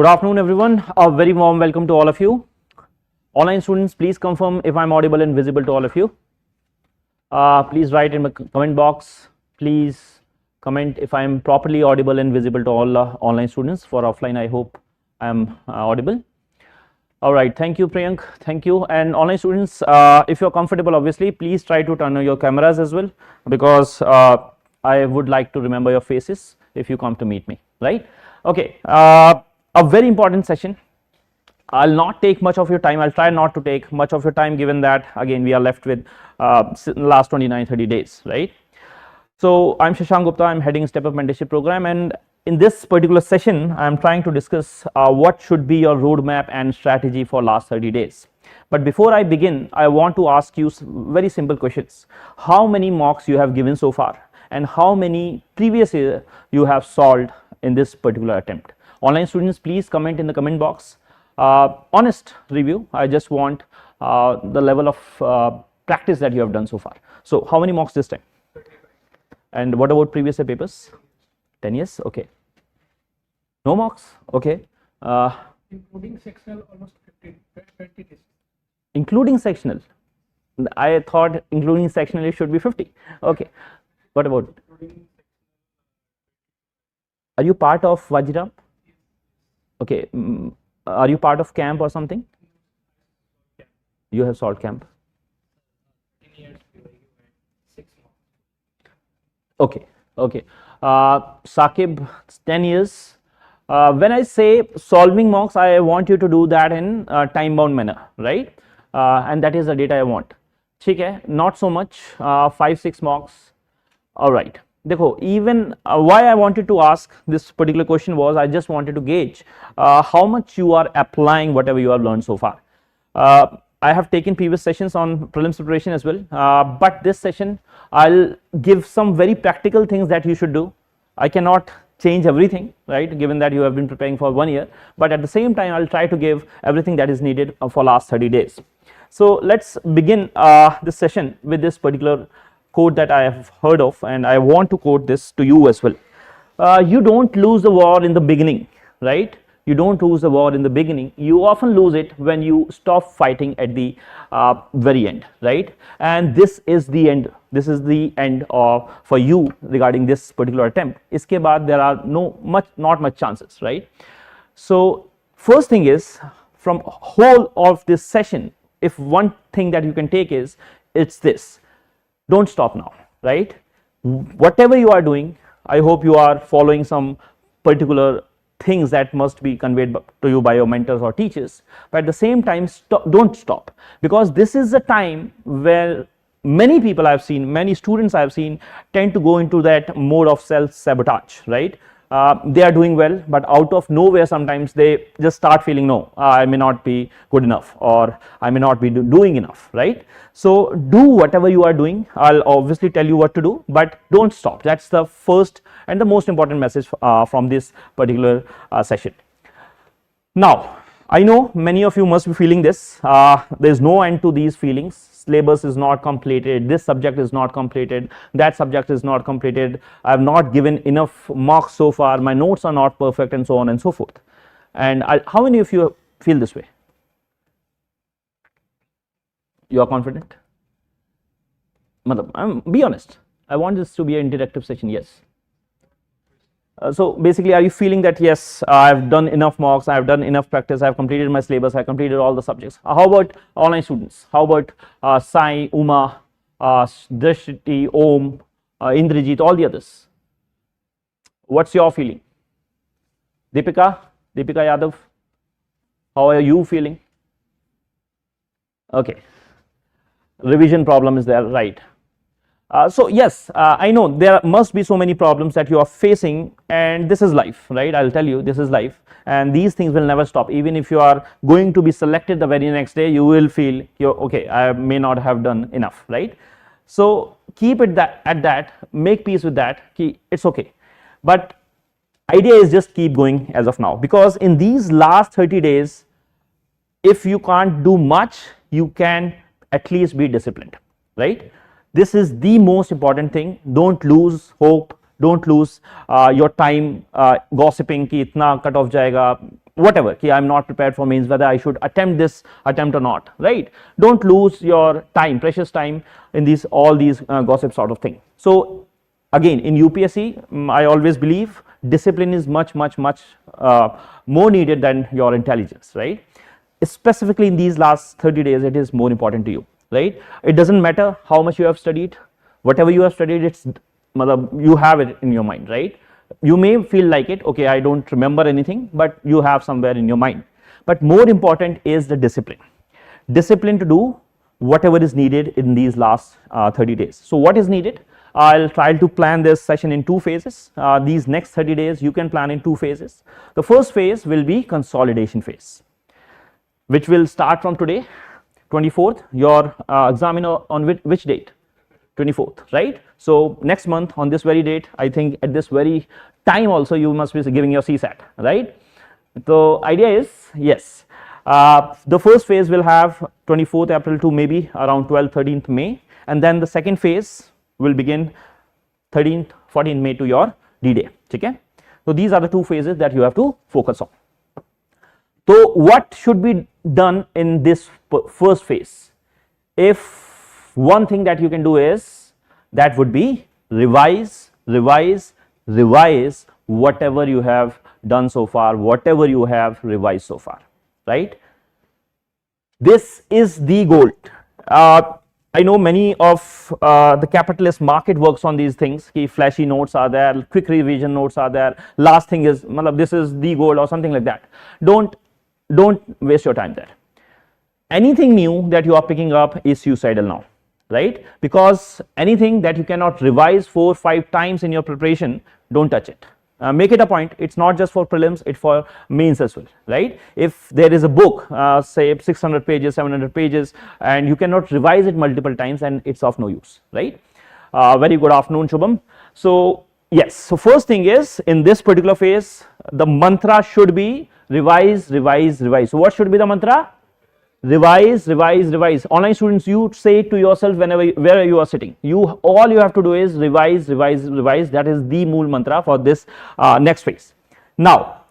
Good afternoon, everyone. A very warm welcome to all of you. Online students, please confirm if I'm audible and visible to all of you. Please write in the comment box. Please comment if I'm properly audible and visible to all online students. For offline, I hope I'm audible. All right, thank you, Priyank. Thank you. And online students, if you're comfortable, obviously, please try to turn on your cameras as well, because I would like to remember your faces if you come to meet me, right? Okay, a very important session. I'll not take much of your time. I'll try not to take much of your time, given that again we are left with last 29-30 days, right? So I'm Shashank Gupta. I'm heading Step Up Mentorship Program, and in this particular session, I'm trying to discuss what should be your roadmap and strategy for last 30 days. But before I begin, I want to ask you very simple questions. How many mocks you have given so far, and how many previous year you have solved in this particular attempt? Online students, please comment in the comment box. Honest review. I just want the level of practice that you have done so far. So how many mocks this time? And what about previous year papers? 10 years. Okay. No mocks. Okay. Including sectional, almost 20 tests. Including sectional. I thought including sectional it should be 50. Okay. What about? Are you part of Vajiram? Okay. Are you part of camp or something? You have solved camp. 10 years, 6 months. Okay. Okay. Saqib, 10 years. When I say solving mocks, I want you to do that in time bound manner, right? And that is the data I want. ठीक है, not so much 5-6 mocks. All right. देखो, even why I wanted to ask this particular question was I just wanted to gauge how much you are applying whatever you have learned so far. I have taken previous sessions on prelims preparation as well, but this session I'll give some very practical things that you should do. I cannot change everything, right, given that you have been preparing for 1 year, but at the same time I'll try to give everything that is needed for last 30 days. So let's begin this session with this particular quote that I have heard of, and I want to quote this to you as well. You don't lose the war in the beginning, right? You don't lose the war in the beginning. You often lose it when you stop fighting at the very end, right? And this is the end. This is the end of for you regarding this particular attempt. Iske baad there are not much chances, right? So first thing is, from whole of this session, if one thing that you can take is, it's this: don't stop now, right? Whatever you are doing, I hope you are following some particular things that must be conveyed to you by your mentors or teachers, but at the same time don't stop, because this is a time where many people I've seen, many students I've seen tend to go into that mode of self-sabotage, right? They are doing well, but out of nowhere sometimes they just start feeling, no, I may not be good enough, or I may not be doing enough, right? So do whatever you are doing. I'll obviously tell you what to do, but don't stop. That's the first and the most important message from this particular session. Now, I know many of you must be feeling this. There's no end to these feelings. Syllabus is not completed, this subject is not completed, that subject is not completed, I have not given enough marks so far, my notes are not perfect, and so on and so forth. And how many of you feel this way? You are confident? Be honest. I want this to be an interactive session. Yes. So basically, are you feeling that yes, I have done enough mocks, I have done enough practice, I have completed my syllabus, I have completed all the subjects? How about online students? How about Sai, Uma, Drishti, Om, Indrajit, all the others? What's your feeling? Deepika Yadav, how are you feeling? Okay, revision problem is there, right? So yes, I know there must be so many problems that you are facing, and this is life, right? I'll tell you, this is life, and these things will never stop. Even if you are going to be selected the very next day, you will feel okay, I may not have done enough, right? So keep it at that, make peace with that, it's okay. But idea is just keep going as of now, because in these last 30 days, if you can't do much, you can at least be disciplined, right? This is the most important thing. Don't lose hope, don't lose your time gossiping कि इतना cut off जाएगा, whatever, okay, I'm not prepared for mains, whether I should attempt this attempt or not, right? Don't lose your time, precious time, in these all these gossip sort of thing. So again, in UPSC, I always believe discipline is much more needed than your intelligence, right? Specifically in these last 30 days, it is more important to you, right? It doesn't matter how much you have studied, whatever you have studied, it's you have it in your mind, right? You may feel like it, okay, I don't remember anything, but you have somewhere in your mind. But more important is the discipline to do whatever is needed in these last 30 days. So what is needed? I'll try to plan this session in 2 phases. These next 30 days you can plan in 2 phases. The first phase will be consolidation phase, which will start from today, 24th. Your exam on which date? 24th, right? So next month on this very date, I think at this very time also you must be giving your CSAT, right? The idea is, yes, the first phase will have 24th April to maybe around 12th 13th May, and then the second phase will begin 13th 14th May to your D-Day, okay? So these are the 2 phases that you have to focus on. So what should be done in this first phase? If one thing that you can do is, that would be revise whatever you have done so far, whatever you have revised so far, right? This is the goal. I know many of the capitalist market works on these things. Flashy notes are there, quick revision notes are there. Last thing is, this is the goal or something like that. Don't waste your time there. Anything new that you are picking up is suicidal now, right? Because anything that you cannot revise 4 or 5 times in your preparation, don't touch it. Make it a point. It's not just for prelims, it's for mains as well, right? If there is a book, say 600 pages, 700 pages, and you cannot revise it multiple times, and it's of no use, right? Very good afternoon, Shubham. So yes, so first thing is, in this particular phase, the mantra should be revise. So what should be the mantra? Revise. Online students, you say it to yourself wherever you are sitting. All you have to do is revise. That is the mool mantra for this next phase. Now,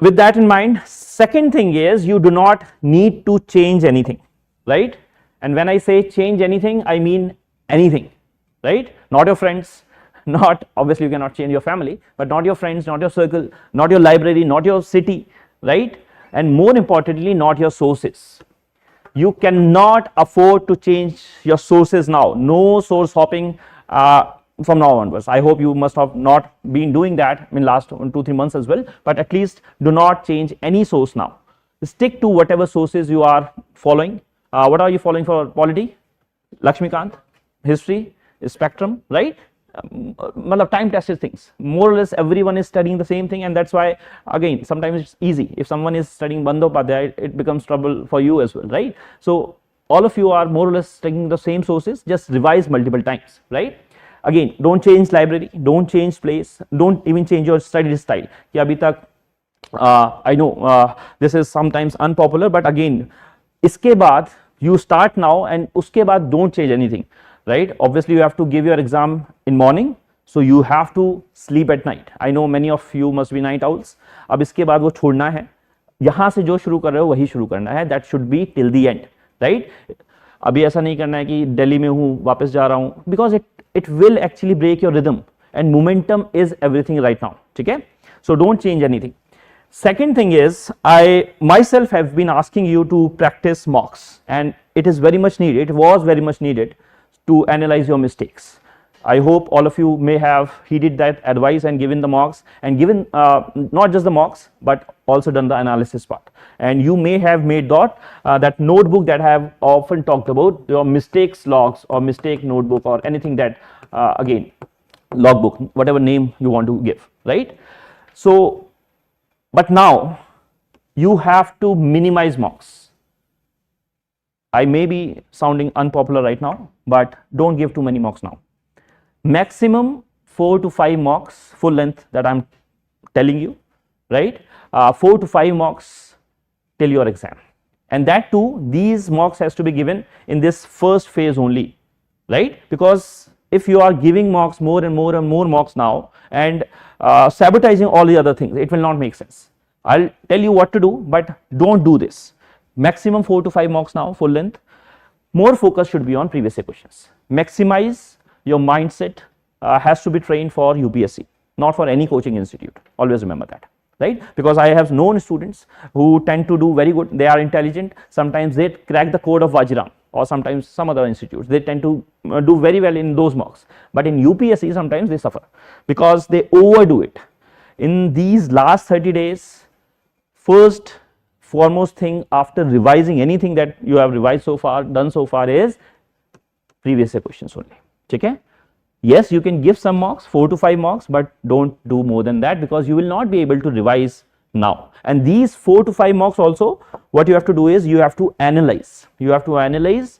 with that in mind, second thing is, you do not need to change anything, right? And when I say change anything, I mean anything, right? Not your friends, not, obviously you cannot change your family, but not your friends, not your circle, not your library, not your city, right? And more importantly, not your sources. You cannot afford to change your sources now. No source hopping from now onwards. I hope you must have not been doing that in last 2-3 months as well, but at least do not change any source now. Stick to whatever sources you are following. What are you following for polity? Lakshmikant, history, spectrum, right? Time tested things. More or less everyone is studying the same thing, and that's why again sometimes it's easy. If someone is studying Bandyopadhyay, it becomes trouble for you as well, right? So all of you are more or less taking the same sources, just revise multiple times, right? Again, don't change library, don't change place, don't even change your study style. Ki abhi tak, I know this is sometimes unpopular, but again, iske baad you start now, and uske baad don't change anything. Right? Obviously, you have to give your exam in morning, so you have to sleep at night. I know many of you must be night owls. अब इसके बाद वो छोड़ना है, यहाँ से जो शुरू कर रहे हो वही शुरू करना है. That should be till the end, right? अभी ऐसा नहीं करना है कि दिल्ली में हूँ वापस जा रहा हूँ, because it will actually break your rhythm, and momentum is everything right now. ठीक है? So don't change anything. Second thing is, I myself have been asking you to practice mocks, and it is very much needed. It was very much needed to analyze your mistakes. I hope all of you may have heeded that advice and given the mocks, and given not just the mocks but also done the analysis part. And you may have made that notebook that I have often talked about, your mistakes logs or mistake notebook or anything that again logbook, whatever name you want to give, right? So, but now you have to minimize mocks. I may be sounding unpopular right now, but don't give too many mocks now. Maximum 4 to 5 mocks, full length, that I'm telling you, right? 4 to 5 mocks till your exam, and that too, these mocks has to be given in this first phase only, right? Because if you are giving mocks more and more mocks now, and sabotaging all the other things, it will not make sense. I'll tell you what to do, but don't do this. Maximum 4 to 5 marks now, full length. More focus should be on previous year questions. Maximize your mindset has to be trained for UPSC, not for any coaching institute. Always remember that, right? Because I have known students who tend to do very good. They are intelligent. Sometimes they crack the code of Vajiram, or sometimes some other institutes. They tend to do very well in those marks. But in UPSC, sometimes they suffer because they overdo it. In these last 30 days, first foremost thing after revising anything that you have revised so far, done so far, is previous year questions only. Okay? Yes, you can give some marks, 4 to 5 marks, but don't do more than that, because you will not be able to revise now. And these 4 to 5 marks also, what you have to do is you have to analyze. You have to analyze,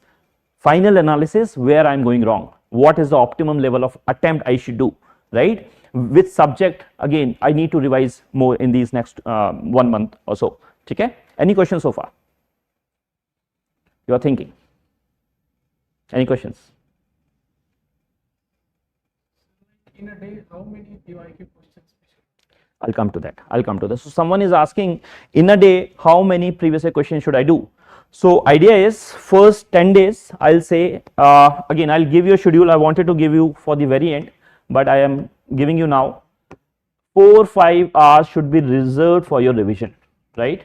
final analysis, where I am going wrong. What is the optimum level of attempt I should do, right? Which subject, again, I need to revise more in these next 1 month or so. Okay? Any questions so far? You are thinking? Any questions? In a day, how many PYQ questions? I'll come to that. I'll come to this. So someone is asking, in a day, how many previous year questions should I do? So idea is, first 10 days, I'll say, again, I'll give you a schedule. I wanted to give you for the very end, but I am giving you now. 4-5 hours should be reserved for your revision, right?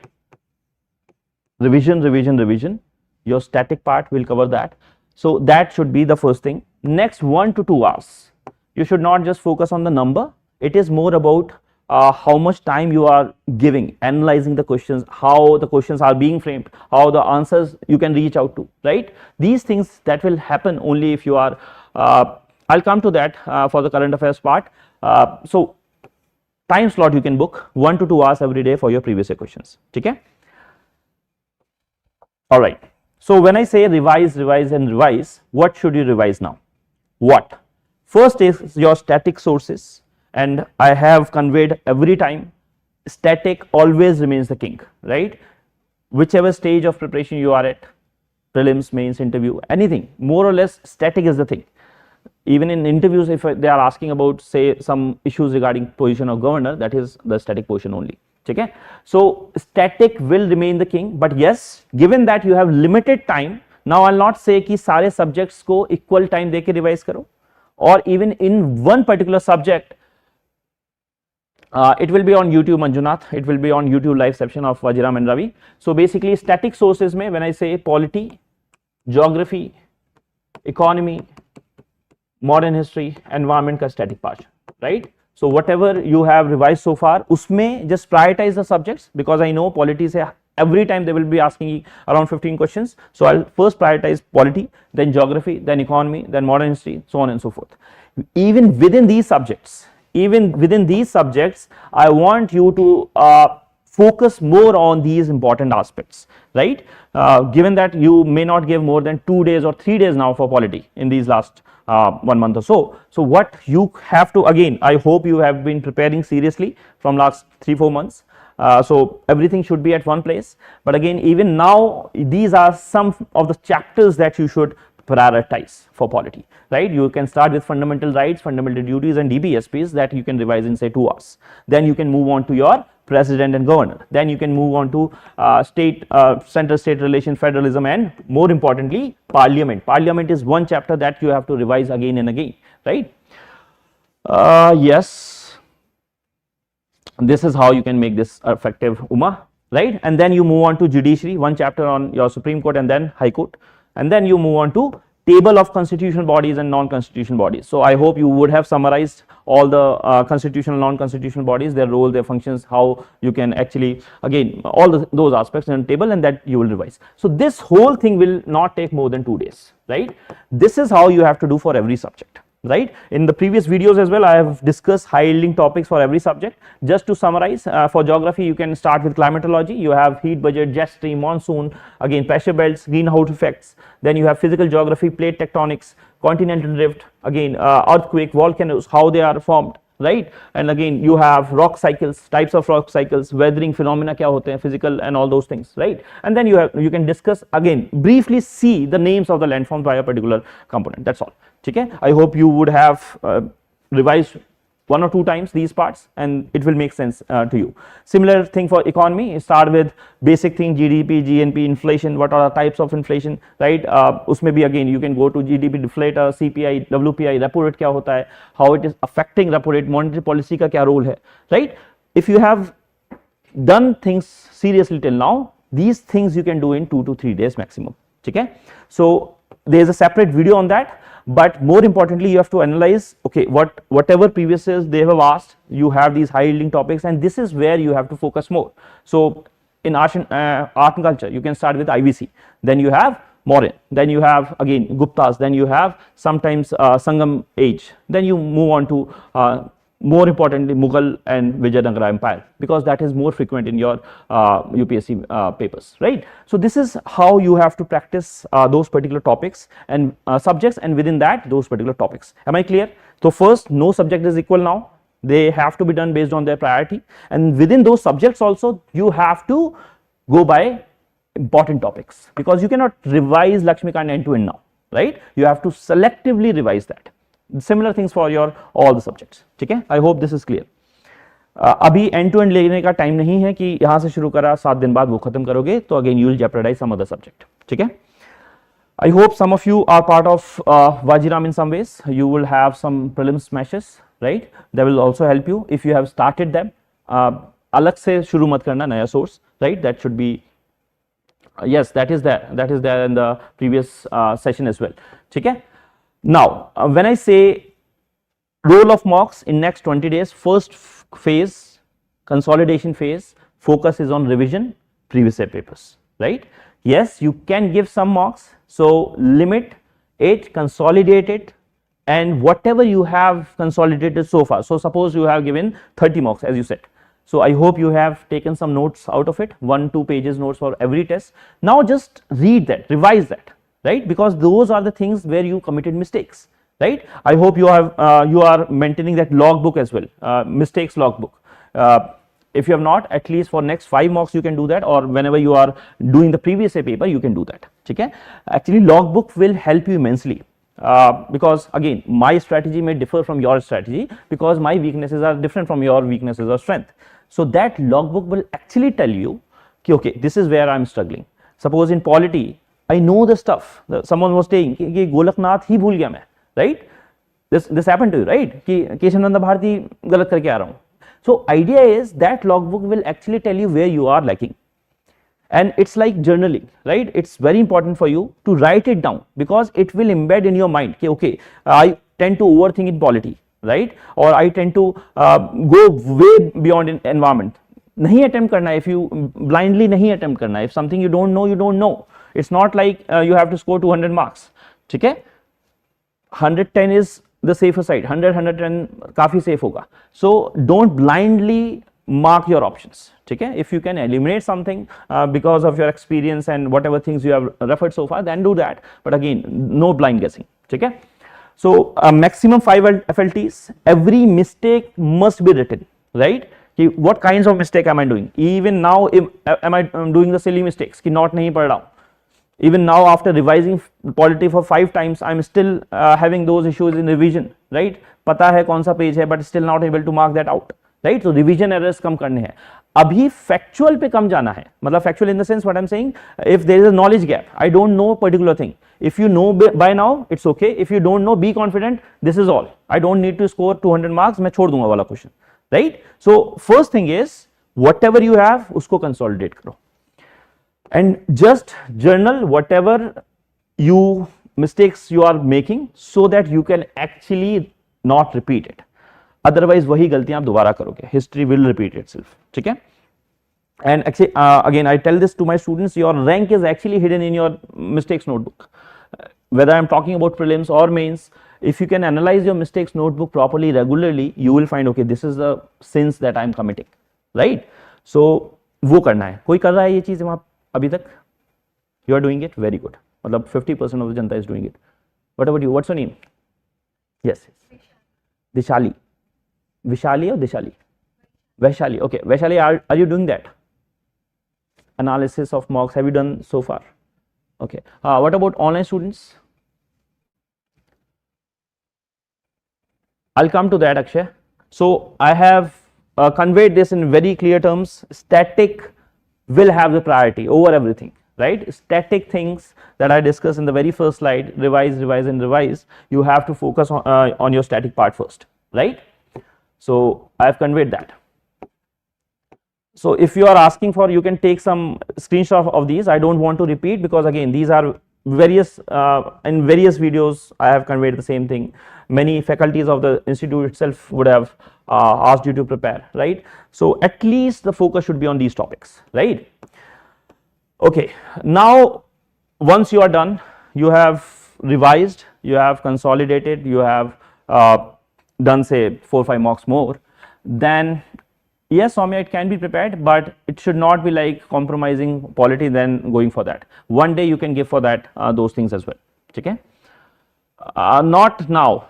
Revision. Your static part will cover that. So that should be the first thing. Next 1 to 2 hours, you should not just focus on the number. It is more about how much time you are giving, analyzing the questions, how the questions are being framed, how the answers you can reach out to, right? These things that will happen only if you are, I'll come to that for the current affairs part. So time slot you can book 1 to 2 hours every day for your previous year questions. Okay? All right. So when I say revise, what should you revise now? What? First is your static sources, and I have conveyed every time, static always remains the king, right? Whichever stage of preparation you are at, prelims, mains, interview, anything, more or less static is the thing. Even in interviews, if they are asking about, say, some issues regarding position of governor, that is the static portion only. Okay? So static will remain the king, but yes, given that you have limited time, now I'll not say कि सारे subjects को equal time दे के revise करो, or even in one particular subject, it will be on YouTube, Manjunath, it will be on YouTube live session of Vajiram and Ravi. So basically static sources में, when I say polity, geography, economy, modern history, environment का static part, right? So whatever you have revised so far, उसमें just prioritize the subjects, because I know polity से every time they will be asking around 15 questions. So I'll first prioritize polity, then geography, then economy, then modern history, so on and so forth. Even within these subjects, I want you to focus more on these important aspects, right? Given that you may not give more than 2 days or 3 days now for polity in these last 1 month or so. So what you have to, again, I hope you have been preparing seriously from last 3-4 months. So everything should be at one place. But again, even now, these are some of the chapters that you should prioritize for polity, right? You can start with fundamental rights, fundamental duties, and DPSPs that you can revise in, say, 2 hours. Then you can move on to your president and governor. Then you can move on to center-state relation, federalism, and more importantly, parliament. Parliament is one chapter that you have to revise again and again, right? Yes, this is how you can make this effective, Uma, right? And then you move on to judiciary, one chapter on your Supreme Court and then High Court. And then you move on to table of constitutional bodies and non-constitutional bodies. So I hope you would have summarized all the constitutional, non-constitutional bodies, their role, their functions, how you can actually, again, all those aspects in the table, and that you will revise. So this whole thing will not take more than 2 days, right? This is how you have to do for every subject, right? In the previous videos as well, I have discussed high yielding topics for every subject. Just to summarize, for geography, you can start with climatology. You have heat budget, jet stream, monsoon, again pressure belts, greenhouse effects. Then you have physical geography, plate tectonics, continental drift, again earthquake, volcanoes, how they are formed, right? And again you have rock cycles, types of rock cycles, weathering phenomena kya hote hain, physical, and all those things, right? And then you can discuss, again briefly see the names of the landforms by a particular component. That's all. Okay? I hope you would have revised 1 or 2 times these parts and it will make sense to you. Similar thing for economy, start with basic thing, GDP, GNP, inflation, what are the types of inflation, right? Usme bhi again you can go to GDP deflator, CPI, WPI, repo rate kya hota hai, how it is affecting repo rate, monetary policy ka kya role hai, right? If you have done things seriously till now, these things you can do in 2 to 3 days maximum. Okay, so there is a separate video on that, but more importantly you have to analyze, okay, whatever previous years they have asked, you have these high yielding topics and this is where you have to focus more. So in art and culture you can start with IVC, then you have Mauryan, then you have again Guptas, then you have sometimes Sangam age, then you move on to more importantly Mughal and Vijayanagara Empire, because that is more frequent in your UPSC papers, right? So this is how you have to practice those particular topics and subjects, and within that those particular topics. Am I clear? So first, no subject is equal now, they have to be done based on their priority, and within those subjects also you have to go by important topics, because you cannot revise Lakshmikant end to end now, right? You have to selectively revise that. Similar things for your all the subjects. ठीक है, I hope this is clear. अभी end to end लेने का time नहीं है कि यहाँ से शुरू करा 7 दिन बाद वो खत्म करोगे तो again you will jeopardize some other subject. ठीक है, I hope some of you are part of Vajiram in some ways. You will have some prelims smashes, right? That will also help you if you have started them. अलग से शुरू मत करना नया source, right? That should be yes, that is there in the previous session as well. ठीक है. Now, when I say roll of mocks in next 20 days, first phase, consolidation phase, focus is on revision, previous year papers, right? Yes, you can give some mocks, so limit it, consolidate it, and whatever you have consolidated so far. So suppose you have given 30 mocks as you said. So I hope you have taken some notes out of it, 1-2 pages notes for every test. Now just read that, revise that, right? Because those are the things where you committed mistakes, right? I hope you have you are maintaining that logbook as well, mistakes logbook. If you have not, at least for next 5 mocks you can do that, or whenever you are doing the previous year paper you can do that. Okay? Actually logbook will help you immensely, because again my strategy may differ from your strategy, because my weaknesses are different from your weaknesses or strength. So that logbook will actually tell you ki, okay, this is where I am struggling. Suppose in polity I know the stuff. Someone was saying कि गोलकनाथ ही भूल गया मैं, right? This happened to you, right? कि केशवानंद भारती गलत करके आ रहा हूँ. So idea is that logbook will actually tell you where you are lacking, and it's like journaling, right? It's very important for you to write it down, because it will embed in your mind. कि okay, I tend to overthink in polity, right? Or I tend to go way beyond in environment. नहीं attempt करना, if you blindly नहीं attempt करना. If something you don't know, you don't know. It's not like you have to score 200 marks. ठीक है, 110 is the safer side, 100-110 काफी safe होगा. So don't blindly mark your options. ठीक है, if you can eliminate something because of your experience and whatever things you have referred so far, then do that. But again, no blind guessing. ठीक है. So maximum 5 FLTs. Every mistake must be written, right? कि what kinds of mistake am I doing? Even now, am I doing the silly mistakes? कि not नहीं पढ़ रहा हूँ. Even now, after revising polity for 5 times, I am still having those issues in revision, right? पता है कौन सा page है, but still not able to mark that out, right? So revision errors कम करने हैं. अभी factual पे कम जाना है. मतलब factual in the sense what I am saying, if there is a knowledge gap, I don't know particular thing. If you know by now, it's okay. If you don't know, be confident. This is all. I don't need to score 200 marks. मैं छोड़ दूंगा वाला question, right? So first thing is whatever you have, उसको consolidate करो. And just journal whatever mistakes you are making, so that you can actually not repeat it. Otherwise वही गलतियां आप दोबारा करोगे. History will repeat itself. ठीक है? And actually, again I tell this to my students, your rank is actually hidden in your mistakes notebook. Whether I am talking about prelims or mains, if you can analyze your mistakes notebook properly regularly, you will find, okay, this is the sins that I am committing, right? So वो करना है. कोई कर रहा है ये चीज़ वहाँ अभी तक? You are doing it, very good. मतलब 50% of the Janata is doing it. What about you? What's your name? Yes. Dishali. Vishali or Dishali? Vaishali. Okay. Vaishali, are you doing that? Analysis of mocks, have you done so far? Okay. What about online students? I'll come to that, Akshay. So I have conveyed this in very clear terms. Static will have the priority over everything, right? Static things that I discussed in the very first slide, revise, revise and revise, you have to focus on your static part first, right? So I have conveyed that. So if you are asking for, you can take some screenshot of these. I don't want to repeat, because again these are various in various videos I have conveyed the same thing. Many faculties of the institute itself would have asked you to prepare, right? So at least the focus should be on these topics, right? Okay, now once you are done, you have revised, you have consolidated, you have done say 4 or 5 mocks more, then yes, Soumya, it can be prepared, but it should not be like compromising polity then going for that. One day you can give for that those things as well. Okay? Not now.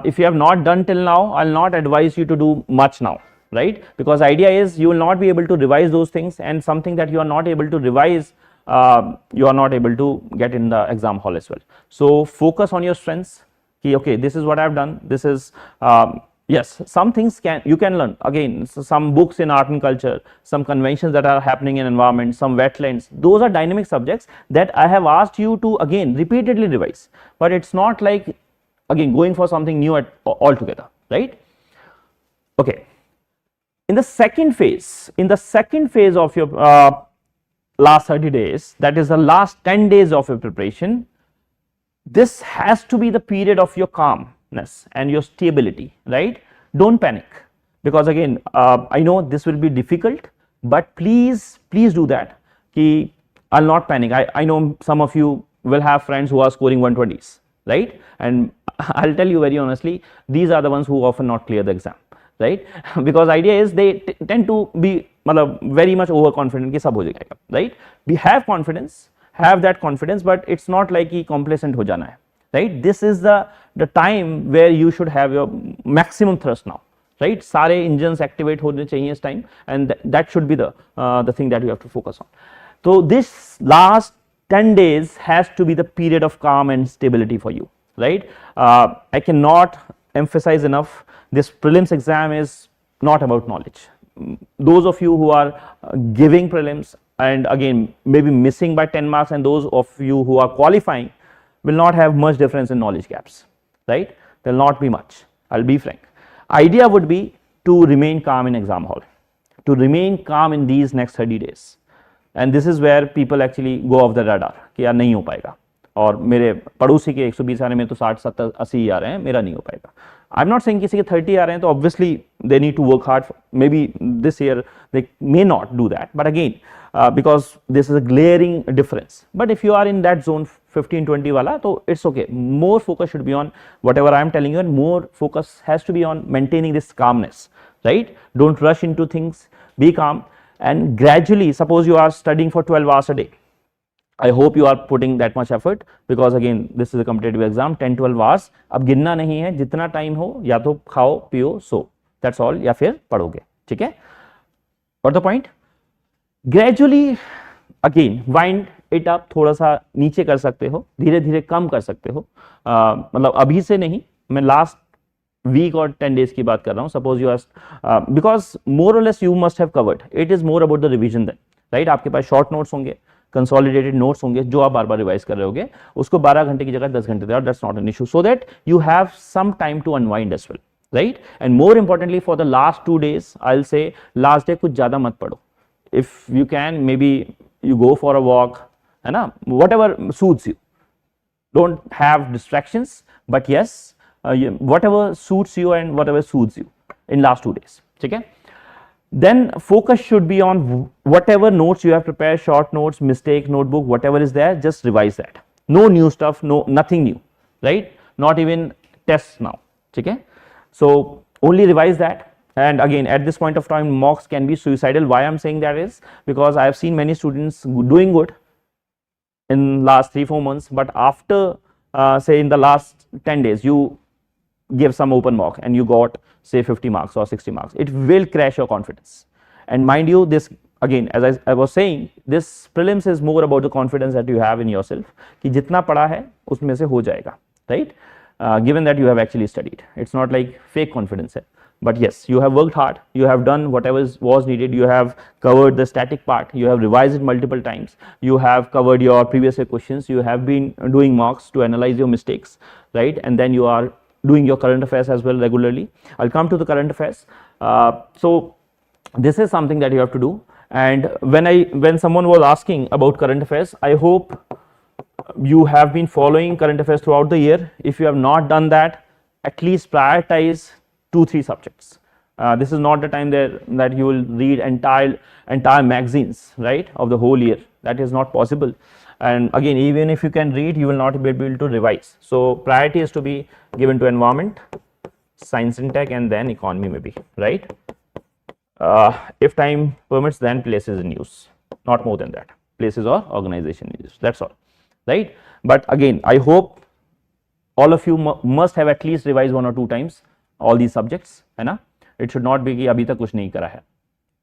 If you have not done till now, I'll not advise you to do much now, right? Because idea is you will not be able to revise those things, and something that you are not able to revise, you are not able to get in the exam hall as well. So focus on your strengths. Okay, this is what I've done. This is yes, some things you can learn. Again, so some books in art and culture, some conventions that are happening in environment, some wetlands, those are dynamic subjects that I have asked you to again repeatedly revise. But it's not like again going for something new altogether, right? Okay. In the second phase of your last 30 days, that is the last 10 days of your preparation, this has to be the period of your calmness and your stability, right? Don't panic, because again I know this will be difficult, but please do that. I'll not panic. I know some of you will have friends who are scoring 120s, right? And I'll tell you very honestly, these are the ones who often not clear the exam, right? Because idea is they tend to be very much overconfident कि सब हो जाएगा, right? We have confidence, have that confidence, but it's not like कि complacent हो जाना है, right? This is the time where you should have your maximum thrust now, right? सारे engines activate होने चाहिए इस time, and that should be the thing that you have to focus on. So this last 10 days has to be the period of calm and stability for you, right? I cannot emphasize enough, this prelims exam is not about knowledge. Those of you who are giving prelims and again maybe missing by 10 marks, and those of you who are qualifying will not have much difference in knowledge gaps, right? There will not be much, I'll be frank. Idea would be to remain calm in exam hall, to remain calm in these next 30 days. And this is where people actually go off the radar कि यार नहीं हो पाएगा, और मेरे पड़ोसी के 120 आ रहे हैं, में तो 60 70 80 आ रहे हैं, मेरा नहीं हो पाएगा. आई एम नॉट सेइंग किसी के 30 आ रहे हैं तो obviously they need to work hard. Maybe this year they may not do that, but again because this is a glaring difference. But if you are in that zone 15-20 wala, so it's okay. More focus should be on whatever I am telling you, and more focus has to be on maintaining this calmness, right? Don't rush into things, be calm, and gradually, suppose you are studying for 12 hours a day. I hope you are putting that much effort, because again this is a competitive exam. 10-12 hours अब गिनना नहीं है, जितना time हो या तो खाओ पियो सो, that's all, या फिर पढ़ोगे, ठीक है? Got the point? Gradually again wind it up, थोड़ा सा नीचे कर सकते हो, धीरे धीरे कम कर सकते हो, मतलब अभी से नहीं, मैं लास्ट वीक और 10 डेज की बात कर रहा हूँ. Suppose you are, because more or less you must have covered, it is more about the revision then, right? आपके पास शॉर्ट नोट्स होंगे, कंसोलिडेटेड नोट्स होंगे, जो आप बार बार रिवाइज कर रहे होगे, उसको 12 घंटे की जगह 10 घंटे दे, that's not an issue, so that you have some time to unwind as well, right? And more importantly for the last 2 days, I will say last day कुछ ज्यादा मत पढ़ो. If you can, may B you go for a walk, है ना, whatever suits you, don't have distractions, but yes whatever suits you and whatever suits you in last 2 days, ठीक है? Then focus should be on whatever notes you have prepared, short notes, mistake notebook, whatever is there, just revise that. No new stuff, no, nothing new, right? Not even tests now, ठीक है? So only revise that. And again, at this point of time, mocks can be suicidal. Why I'm saying that is because I have seen many students doing good in last 3-4 months, but after say in the last 10 days you give some open mock and you got say 50 marks or 60 marks, it will crash your confidence. And mind you, this again, as I was saying, this prelims is more about the confidence that you have in yourself, कि जितना पढ़ा है उसमें से हो जाएगा, right? Given that you have actually studied, it's not like fake confidence है. but yes, you have worked hard, you have done whatever was needed, you have covered the static part, you have revised it multiple times, you have covered your previous year questions, you have been doing mocks to analyze your mistakes, right? And then you are doing your current affairs as well regularly. I'll come to the current affairs. So this is something that you have to do. And when someone was asking about current affairs, I hope you have been following current affairs throughout the year. If you have not done that, at least prioritize 2-3 subjects. This is not the time that you will read entire magazines, right, of the whole year. That is not possible. And again, even if you can read, you will not be able to revise. So priority is to be given to environment, science and tech, and then economy maybe, right? If time permits, then places and news, not more than that, places or organization news, that's all, right? But again, I hope all of you must have at least revised 1 or 2 times all these subjects, है ना? It should not be कि अभी तक कुछ नहीं करा है,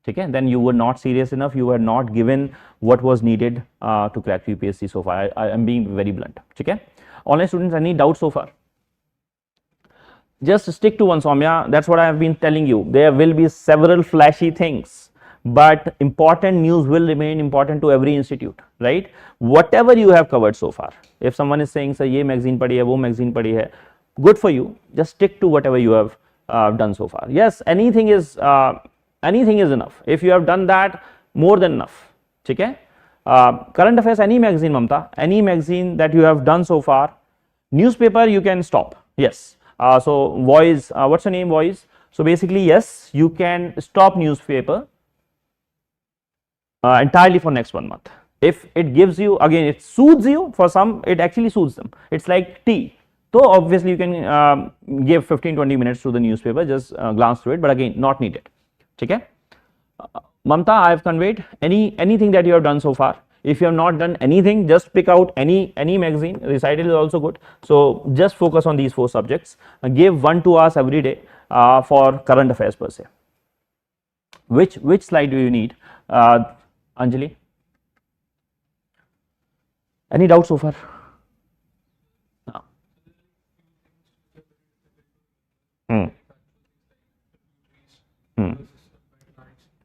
ठीक है? Then you were not serious enough, you were not given what was needed to crack UPSC so far. I am being very blunt, ठीक है? Online students, any doubts so far? Just stick to one, Soumya. That's what I have been telling you. There will be several flashy things, but important news will remain important to every institute, right? Whatever you have covered so far. If someone is saying, "Sir, ये magazine पढ़ी है, वो magazine पढ़ी है," good for you. Just stick to whatever you have done so far. Yes, anything is enough. If you have done that, more than enough. ठीक है? Current affairs, any magazine, Mamta, any magazine that you have done so far. Newspaper, you can stop. Yes. So Voice, what's your name, Voice? So basically, yes, you can stop newspaper entirely for next 1 month. If it gives you, again, it soothes you. For some, it actually soothes them. It's like tea. So obviously you can give 15-20 minutes to the newspaper, just glance through it, but again, not needed. Okay? Mamta, I have conveyed anything that you have done so far. If you have not done anything, just pick out any magazine. Recital is also good. So just focus on these 4 subjects. Give 1-2 hours every day for current affairs per se. Which slide do you need, Anjali? Any doubt so far?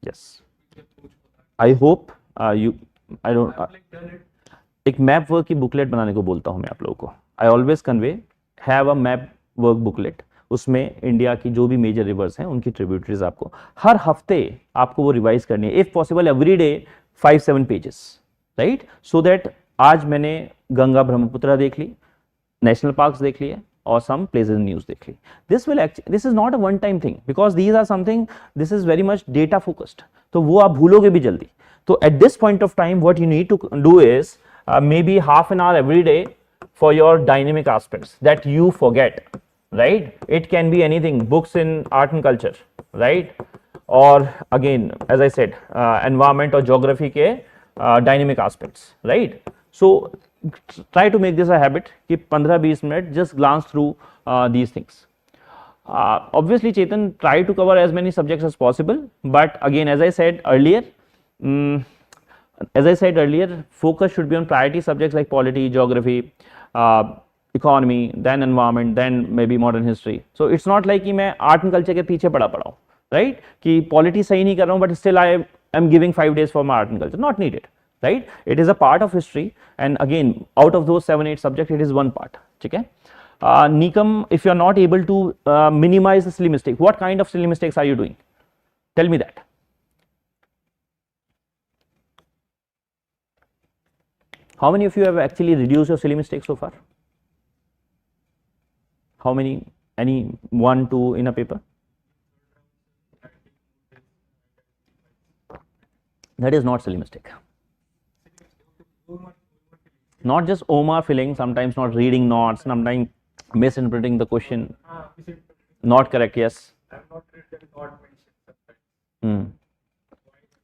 Yes. I hope I don't एक map work की booklet बनाने को बोलता हूं मैं आप लोगों को. I always convey have a map work booklet. उसमें इंडिया की जो भी मेजर रिवर्स हैं उनकी ट्रिब्यूटरीज आपको हर हफ्ते आपको वो रिवाइज करनी है. If possible every day 5-7 pages, right? So that आज मैंने गंगा ब्रह्मपुत्र देख ली, नेशनल पार्क्स देख लिए और some places in news देख ली. This is not a one time thing because these are something, this is very much data focused. तो वो आप भूलोगे भी जल्दी. तो at this point of time what you need to do is maybe half an hour every day for your dynamic aspects that you forget, right? It can be anything, books in art and culture, right? Or again, as I said, environment or geography के dynamic aspects, right? So try to make this a habit कि 15-20 minute just glance through these things. Obviously Chetan, try to cover as many subjects as possible, but again as I said earlier, focus should be on priority subjects like polity, geography, economy, then environment, then maybe modern history. So it's not like कि मैं art and culture के पीछे पड़ा हूँ, right? कि polity सही नहीं कर रहा हूँ but still I am giving 5 days for my art and culture. Not needed, right? It is a part of history, and again out of those 7-8 subjects it is one part. ठीक है? Nikam, if you are not able to minimize the silly mistake, what kind of silly mistakes are you doing? Tell me that. How many of you have actually reduced your silly mistakes so far? How many? Any 1, 2 in a paper? That is not silly mistake. Not just Omar filling, sometimes not reading notes, sometimes misinterpreting the question. Not correct, yes.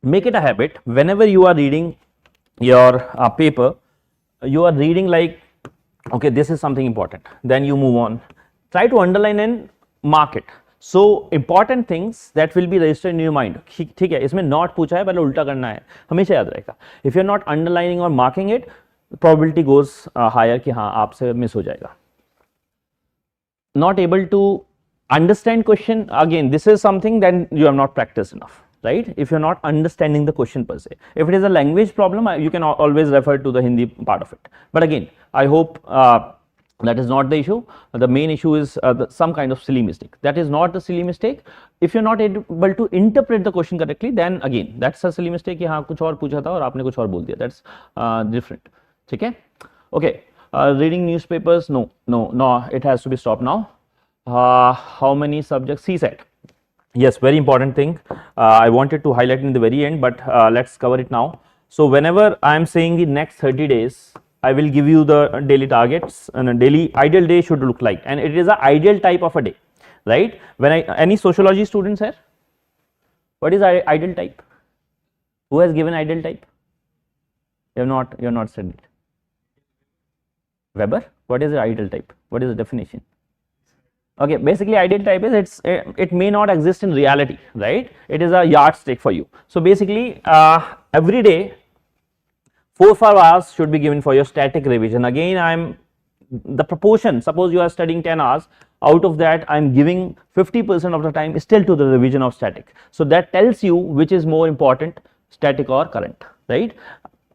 Make it a habit. Whenever you are reading your paper, you are reading like, okay, this is something important. Then you move on. Try to underline and mark it. So important things that will be registered in your mind. ठीक है, इसमें not पूछा है, पहले उल्टा करना है, हमेशा याद रहेगा. If you are not underlining or marking it, probability goes higher कि हाँ आपसे मिस हो जाएगा. Not able to understand question, again this is something that you have not practiced enough, right? If you're not understanding the question per se, if it is a language problem, you can always refer to the Hindi part of it. But again, I hope that is not the issue. The main issue is some kind of silly mistake. That is not the silly mistake. If you're not able to interpret the question correctly, then again that's a silly mistake कि हाँ कुछ और पूछा था और आपने कुछ और बोल दिया. That's different. ठीक है? Okay. Reading newspapers, no, it has to be stopped now. How many subjects? CSAT. Yes, very important thing. I wanted to highlight in the very end, but let's cover it now. So whenever I am saying the next 30 days, I will give you the daily targets, and a daily ideal day should look like, and it is an ideal type of a day, right? When any sociology students here, what is ideal type? Who has given ideal type? You have not said it. Weber. What is the ideal type? What is the definition? Okay, basically ideal type is it may not exist in reality, right? It is a yardstick for you. So basically every day 4-5 hours should be given for your static revision. Again, the proportion, suppose you are studying 10 hours, out of that I am giving 50% of the time still to the revision of static. So that tells you which is more important, static or current, right?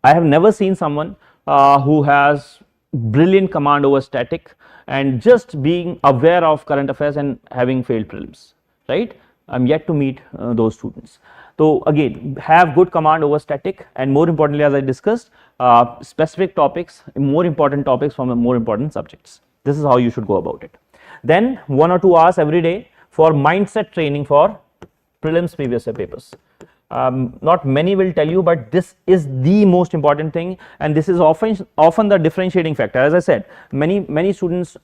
I have never seen someone who has brilliant command over static and just being aware of current affairs and having failed prelims, right? I'm yet to meet those students. So again, have good command over static, and more importantly, as I discussed, specific topics, more important topics from the more important subjects. This is how you should go about it. Then 1 or 2 hours every day for mindset training for prelims previous year papers. Not many will tell you, but this is the most important thing, and this is often the differentiating factor. As I said, many students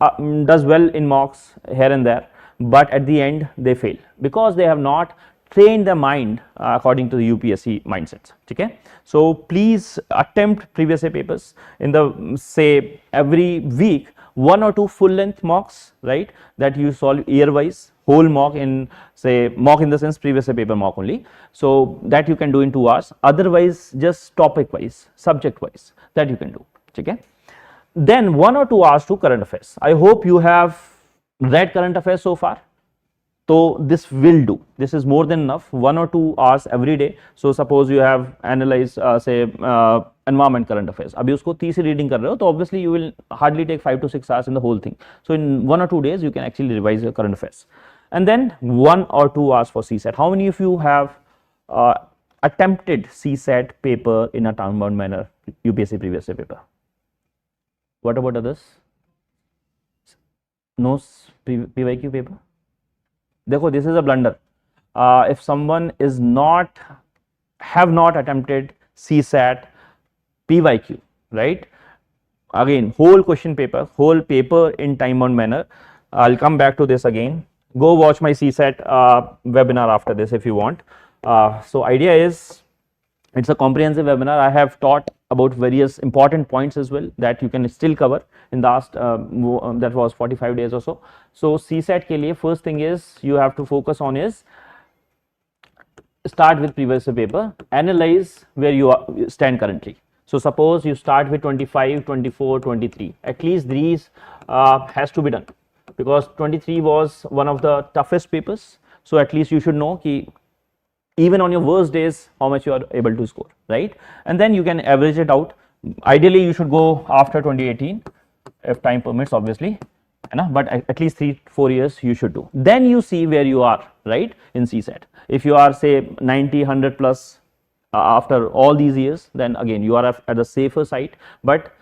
does well in mocks here and there, but at the end they fail because they have not trained their mind according to the UPSC mindsets. Okay, so please attempt previous year papers in the say every week 1 or 2 full length mocks, right, that you solve year wise, whole mock in say mock in the sense previous year paper mock only, so that you can do in 2 hours. Otherwise just topic wise, subject wise, that you can do. Okay, then 1 or 2 hours to current affairs. I hope you have read current affairs so far. So this will do. This is more than enough. 1 or 2 hours every day. So suppose you have analyzed say environment current affairs. अभी उसको तीसरी reading कर रहे हो, तो obviously you will hardly take 5 to 6 hours in the whole thing. So in 1 or 2 days you can actually revise your current affairs. And then 1 or 2 hours for CSAT. How many of you have attempted CSAT paper in a time-bound manner, UPSC previous year paper? What about others? No PYQ paper? Dekho, this is a blunder. If someone is have not attempted CSAT PYQ, right? Again, whole question paper, whole paper in time-bound manner. I'll come back to this again. Go watch my CSAT webinar after this if you want. So idea is, it's a comprehensive webinar. I have taught about various important points as well that you can still cover in the last that was 45 days or so. So CSAT ke liye first thing is you have to focus on is start with previous year paper, analyze where you stand currently. So suppose you start with 25, 24, 23. At least these has to be done because 23 was one of the toughest papers. So at least you should know ki even on your worst days how much you are able to score, right? And then you can average it out. Ideally you should go after 2018 if time permits, obviously, but at least 3-4 years you should do. Then you see where you are, right, in CSAT. If you are say 90, 100 plus after all these years, then again you are at the safer side, but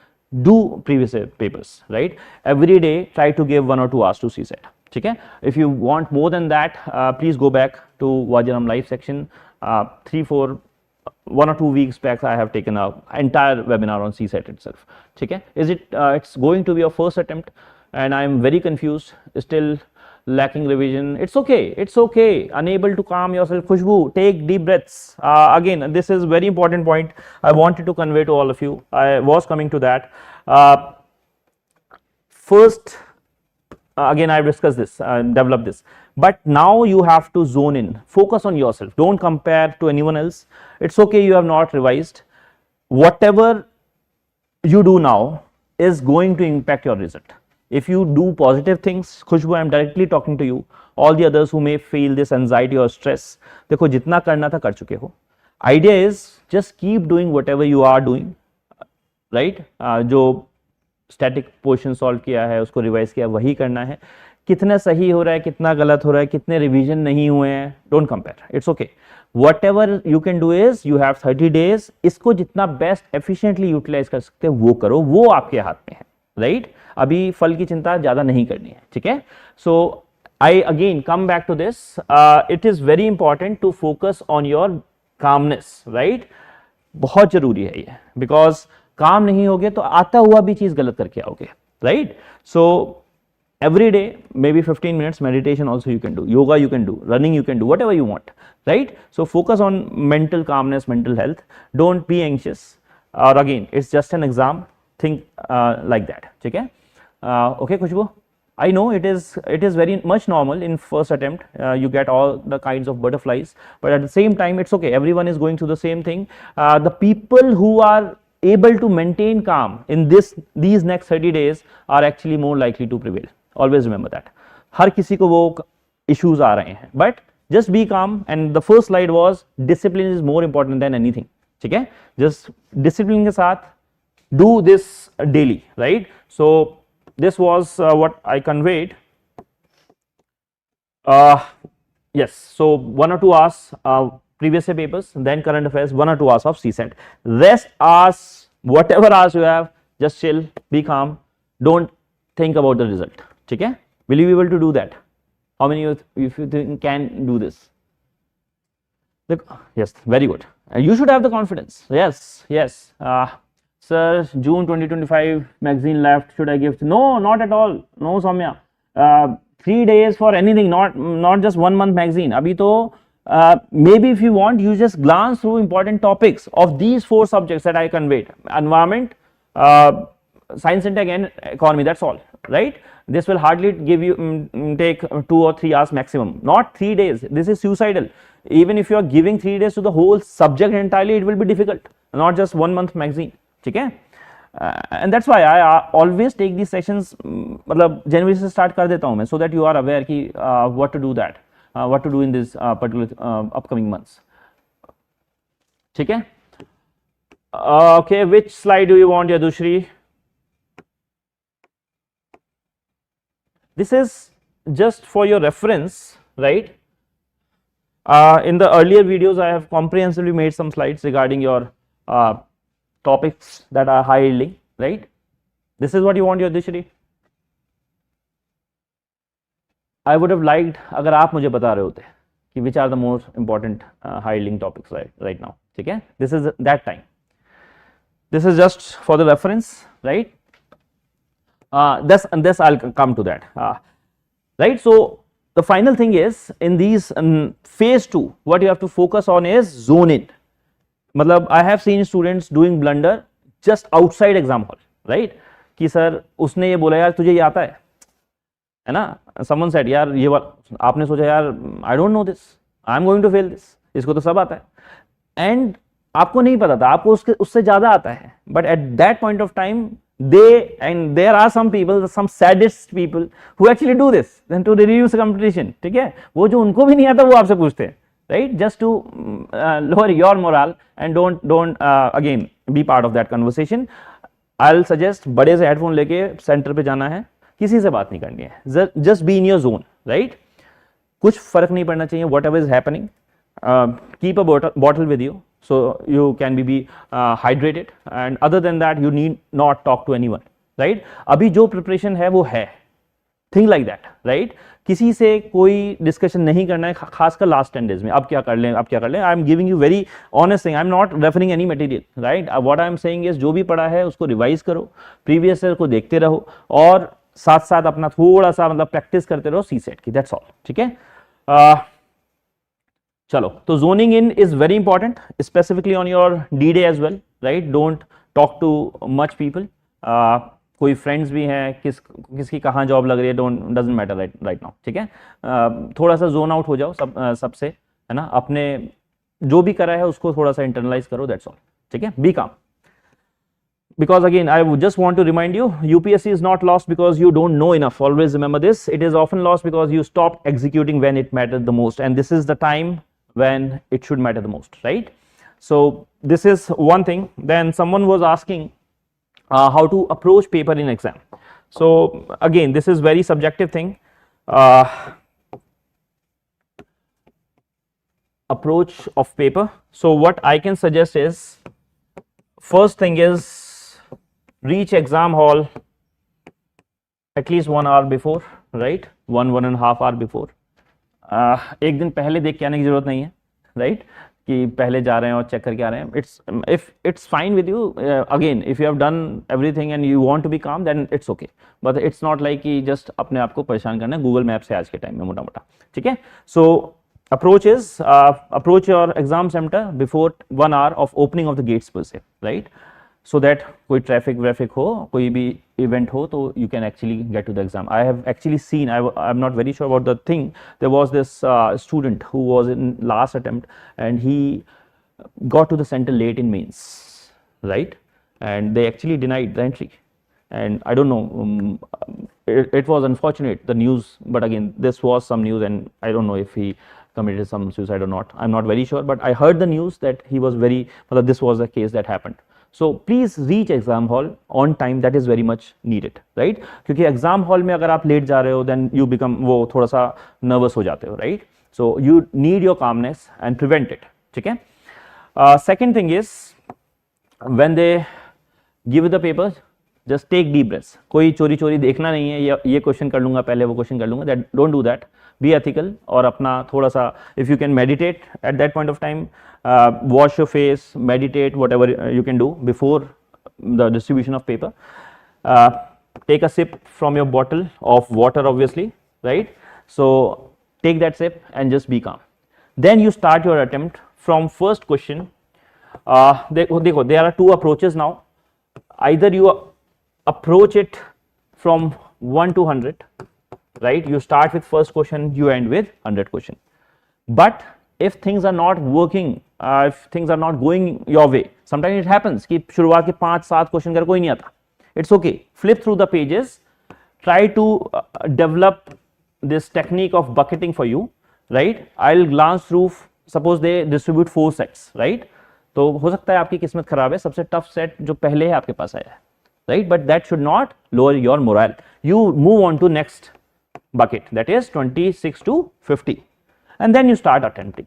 do previous year papers, right? Every day try to give 1 or 2 hours to CSAT. Okay? If you want more than that, please go back to Vajiram live section. 1 or 2 weeks back I have taken an entire webinar on CSAT itself. Okay? Is it it's going to be your first attempt and I am very confused, still lacking revision? It's okay, it's okay. Unable to calm yourself, Khushbu, take deep breaths. Again, this is very important point I wanted to convey to all of you. I was coming to that. First, again I have discussed this and developed this, but now you have to zone in, focus on yourself, don't compare to anyone else. It's okay you have not revised. Whatever you do now is going to impact your result. If you do positive things, Khushbu, I am directly talking to you, all the others who may feel this anxiety or stress, देखो जितना करना था कर चुके हो. Idea is just keep doing whatever you are doing, right? जो static portion solve किया है उसको रिवाइज किया वही करना है. कितना सही हो रहा है, कितना गलत हो रहा है, कितने रिवीजन नहीं हुए हैं, don't compare, it's okay. whatever you can do is you have 30 days, इसको जितना बेस्ट एफिशिएंटली यूटिलाइज कर सकते हैं वो करो, वो आपके हाथ में है, राइट? अभी फल की चिंता ज्यादा नहीं करनी है, ठीक है? सो I again come back to this. It is very important to focus on your calmness, right? बहुत जरूरी है ये, because काम नहीं होगे तो आता हुआ भी चीज गलत करके आओगे, right? So every day, maybe 15 minutes meditation also you can do, yoga you can do, running you can do, whatever you want, right? So focus on mental calmness, mental health. Don't be anxious. Or again, it's just an exam. Think like that, ठीक है? Okay, Khushbu? I know it is very much normal in first attempt. You get all the kinds of butterflies, but at the same time, it's okay. Everyone is going through the same thing. The people who are able to maintain calm in these next 30 days are actually more likely to prevail. Always remember that. हर किसी को वो issues आ रहे हैं, but just be calm. And the first slide was discipline is more important than anything. ठीक है? Just discipline के साथ do this daily, right? So this was what I conveyed. Yes, so 1 or 2 hours previous year papers, then current affairs, 1 or 2 hours of CSET. Rest hours, whatever hours you have, just chill, be calm, don't think about the result. ठीक है? Will you be able to do that? How many of you think can do this? Yes, very good. You should have the confidence. Yes, yes. Sir, June 2025 magazine left. Should I give? No, not at all. No, Soumya. 3 days for anything, not just 1 month magazine. Abhi to maybe if you want, you just glance through important topics of these 4 subjects that I conveyed: environment, science and tech, and economy. That's all, right? This will hardly give you take 2 or 3 hours maximum. Not 3 days. This is suicidal. Even if you are giving 3 days to the whole subject entirely, it will be difficult. Not just 1 month magazine. ठीक है? And that's why I always take these sessions, मतलब जनवरी से start कर देता हूँ मैं, so that you are aware कि what to do that, what to do in this particular upcoming months. ठीक है? Okay, which slide do you want, Yadushri? This is just for your reference, right? In the earlier videos, I have comprehensively made some slides regarding your topics that are high yielding, right? This is what you want, Yadishri? I would have liked अगर आप मुझे बता रहे होते कि which are the most important high yielding topics right now, ठीक है? This is that time. This is just for the reference, right? This I'll come to that, right? So the final thing is in these phase 2, what you have to focus on is zone in. मतलब I have seen students doing blunder just outside exam hall, right? कि sir उसने ये बोला यार तुझे ये आता है ना? Someone said यार ये आपने सोचा यार I don't know this, I am going to fail this, इसको तो सब आता है, and आपको नहीं पता था, आपको उससे ज्यादा आता है, but at that point of time there are some people, some sadist people who actually do this then to reduce competition. ठीक है? वो जो उनको भी नहीं आता वो आपसे पूछते हैं, right? Just to lower your morale and don't again be part of that conversation. I'll suggest बड़े से headphone लेके center पे जाना है, किसी से बात नहीं करनी है, just be in your zone, right? कुछ फर्क नहीं पड़ना चाहिए whatever is happening. Keep a bottle with you so you can be hydrated, and other than that you need not talk to anyone, right? अभी जो preparation है वो है, think like that, right? किसी से कोई डिस्कशन नहीं करना है, खासकर लास्ट 10 डेज में अब क्या कर लें, अब क्या कर लें. I am giving you very honest thing, I am not referring any material, right? What I am saying is जो भी पढ़ा है उसको रिवाइज करो, प्रीवियस ईयर को देखते रहो, और साथ साथ अपना थोड़ा सा मतलब प्रैक्टिस करते रहो सीसेट की, दैट्स ऑल. ठीक है? चलो, तो zoning in is very important, specifically on your D day as well, right? Don't talk too much people. कोई फ्रेंड्स भी हैं, किसकी कहाँ जॉब लग रही है, डजंट मैटर राइट नाउ. ठीक है? थोड़ा सा जोन आउट हो जाओ सबसे, है ना? अपने जो भी करा है उसको थोड़ा सा इंटरनलाइज करो, दैट्स ऑल. ठीक है? बी काम. because again I would just want to remind you, UPSC is not lost because you don't know enough. Always remember this. It is often lost because you stopped executing when it mattered the most, and this is the time when it should matter the most, right? So this is one thing. Then someone was asking how to approach paper in exam. So again, this is very subjective thing. Approach of paper. So what I can suggest is, first thing is reach exam hall at least 1 hour before, right? 1.5 hour before. एक दिन पहले देख के आने की जरूरत नहीं है, right? कि पहले जा रहे हैं और चेक करके आ रहे हैं. If it's fine with you, again if you have done everything and you want to be calm, then it's okay. But it's not like कि just अपने आप को परेशान करना है गूगल मैप से आज के टाइम में मोटा मोटा, ठीक है? So approach is approach your exam center before 1 hour of opening of the gates per se, right? So that कोई traffic हो, कोई भी event हो, तो you can actually get to the exam. I have actually seen, I'm not very sure about the thing. There was this student who was in last attempt and he got to the center late in mains, right? And they actually denied the entry. And I don't know, it was unfortunate, the news, but again this was some news, and I don't know if he committed some suicide or not. I'm not very sure, but I heard the news that he was very, well, this was the case that happened. So please reach exam hall on time. That is very much needed, right? क्योंकि exam hall में अगर आप late जा रहे हो, then you become वो थोड़ा सा nervous हो जाते हो, right? So you need your calmness and prevent it, ठीक है? Second thing is, when they give you the paper, just take deep breaths. कोई चोरी चोरी देखना नहीं है, ये क्वेश्चन कर लूंगा पहले, वो क्वेश्चन कर लूंगा. That don't do that. Be ethical. और अपना थोड़ा सा, if you can meditate at that point of time, wash your face, meditate, whatever you can do before the distribution of paper. Take a sip from your bottle of water, obviously, right? So take that sip and just be calm. Then you start your attempt from first question. देखो, there are two approaches now. Either you approach it from 1 to 100, right? You start with first question, you end with 100 question. But if things are not working, if things are not going your way, sometimes it happens कि शुरुआत के 5-7 question कर कोई नहीं आता. It's okay. Flip through the pages. Try to develop this technique of bucketing for you, right? I'll glance through. Suppose they distribute 4 sets, right? तो हो सकता है आपकी किस्मत खराब है, सबसे टफ सेट जो पहले है आपके पास आया है, right? But that should not lower your morale. You move on to next bucket, that is 26 to 50, and then you start attempting,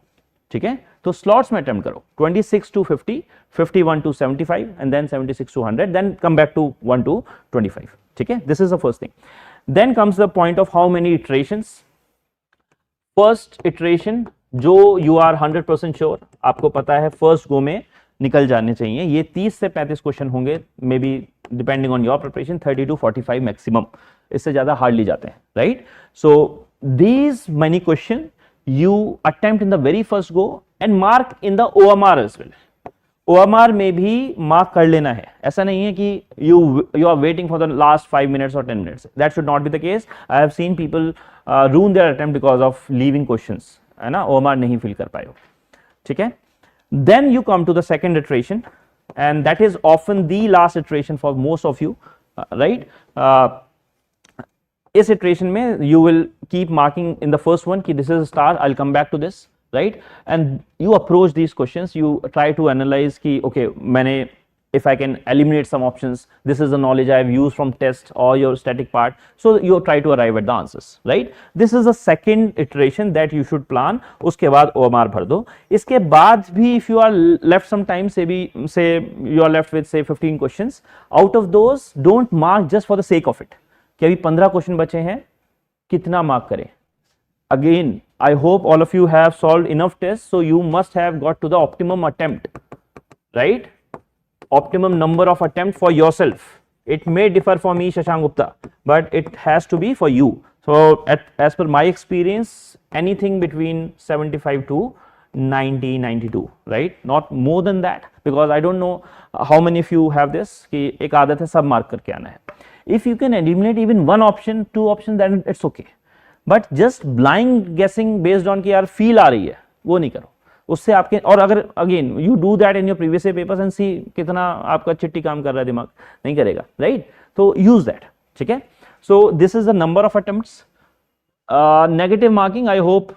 ठीक है? तो slots में attempt करो 26 to 50, 51 to 75, and then 76 to 100, then come back to 1 to 25, ठीक है? This is the first thing. Then comes the point of how many iterations. First iteration जो you are 100% sure, आपको पता है first go में निकल जाने चाहिए. ये 30 से 35 क्वेश्चन होंगे, may be depending on your preparation 30 to 45 maximum, इससे ज्यादा हार्डली जाते हैं, right? So these many question you attempt in the very first go and mark in the OMR as well. OMR में भी mark कर लेना है. ऐसा नहीं है कि you are waiting for the last 5 minutes or 10 minutes. That should not be the case. I have seen people ruin their attempt because of leaving questions, है ना? OMR नहीं fill कर पाए हो, ठीक है? Then you come to the second iteration, and that is often the last iteration for most of you, right? इस iteration में you will keep marking in the first one कि this is a star, I'll come back to this, right? And you approach these questions, you try to analyze कि okay, मैंने, if I can eliminate some options, this is the knowledge I have used from test or your static part, so you try to arrive at the answers, right? This is the second iteration that you should plan. उसके बाद OMR भर दो. इसके बाद भी if you are left some time, say you are left with say 15 questions, out of those don't mark just for the sake of it. कि अभी 15 question बचे हैं, कितना मार्क करें? Again, I hope all of you have solved enough tests, so you must have got to the optimum attempt, right? Optimum number of attempt for yourself. It may differ for me, Shashank Gupta, but it has to be for you. So as per my experience, anything between 75 to 90, 92, right? Not more than that, because I don't know how many of you have this कि एक आदत है सब mark करके आना है. If you can eliminate even one option, 2 options, then it's okay. But just blind guessing based on कि यार feel आ रही है, वो नहीं करो. उससे आपके, और अगर again you do that in your previous papers and see कितना आपका चिट्टी काम कर रहा है, दिमाग नहीं करेगा, राइट? तो यूज दैट, ठीक है? So this is the number of attempts. Negative marking, I hope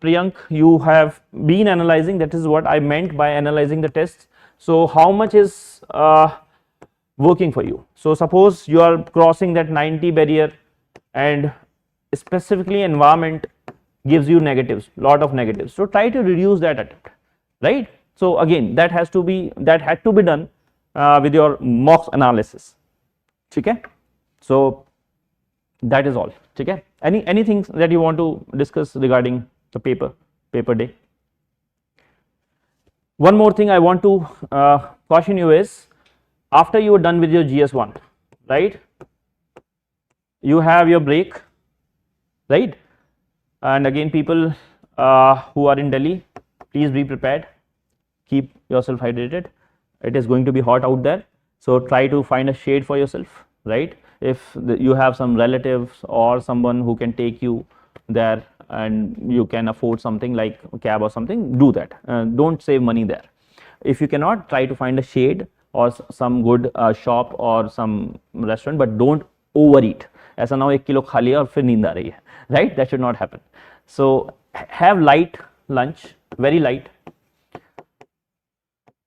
Priyank you have been analyzing, that is what I meant by analyzing the test. So how much is working for you? So suppose you are crossing that 90 barrier and specifically environment gives you negatives, lot of negatives, so try to reduce that attempt, right? So again that had to be done with your mock analysis, okay? So that is all, okay? Anything that you want to discuss regarding the paper day? One more thing I want to caution you is, after you are done with your GS1, right, you have your break, right? And again, people who are in Delhi, please be prepared, keep yourself hydrated. It is going to be hot out there, so try to find a shade for yourself, right? If you have some relatives or someone who can take you there and you can afford something like a cab or something, do that. Don't save money there. If you cannot, try to find a shade or some good shop or some restaurant, but don't overeat. ऐसा ना हो 1 kilo खा लिया और फिर नींद आ रही है, right? That should not happen. So have light lunch, very light,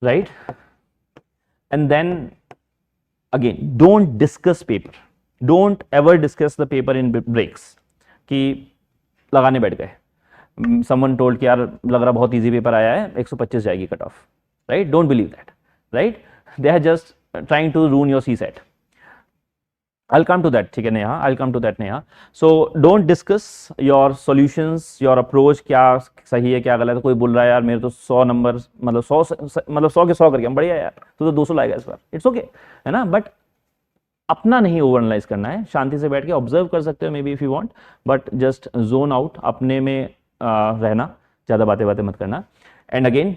right? And then again, don't discuss paper, don't ever discuss the paper in breaks कि लगाने बैठ गए, someone told कि यार लग रहा बहुत easy paper आया है, 125 जाएगी cut off, right? Don't believe that, right? They are just trying to ruin your CSAT. I'll come to that, ठीक है Neha, I'll come to that Neha. So don't discuss your solutions, your approach, क्या सही है क्या गलत है. कोई बोल रहा है यार मेरे तो 100 नंबर, मतलब 100 के 100 करके हम बढ़िया यार, तो 200 लाएगा इस बार, इट्स ओके, है ना? बट अपना नहीं ओवर एनालाइज करना है, शांति से बैठ के ऑब्जर्व कर सकते हो may be if you want, but just zone out, अपने में रहना, ज़्यादा बातें मत करना. एंड अगेन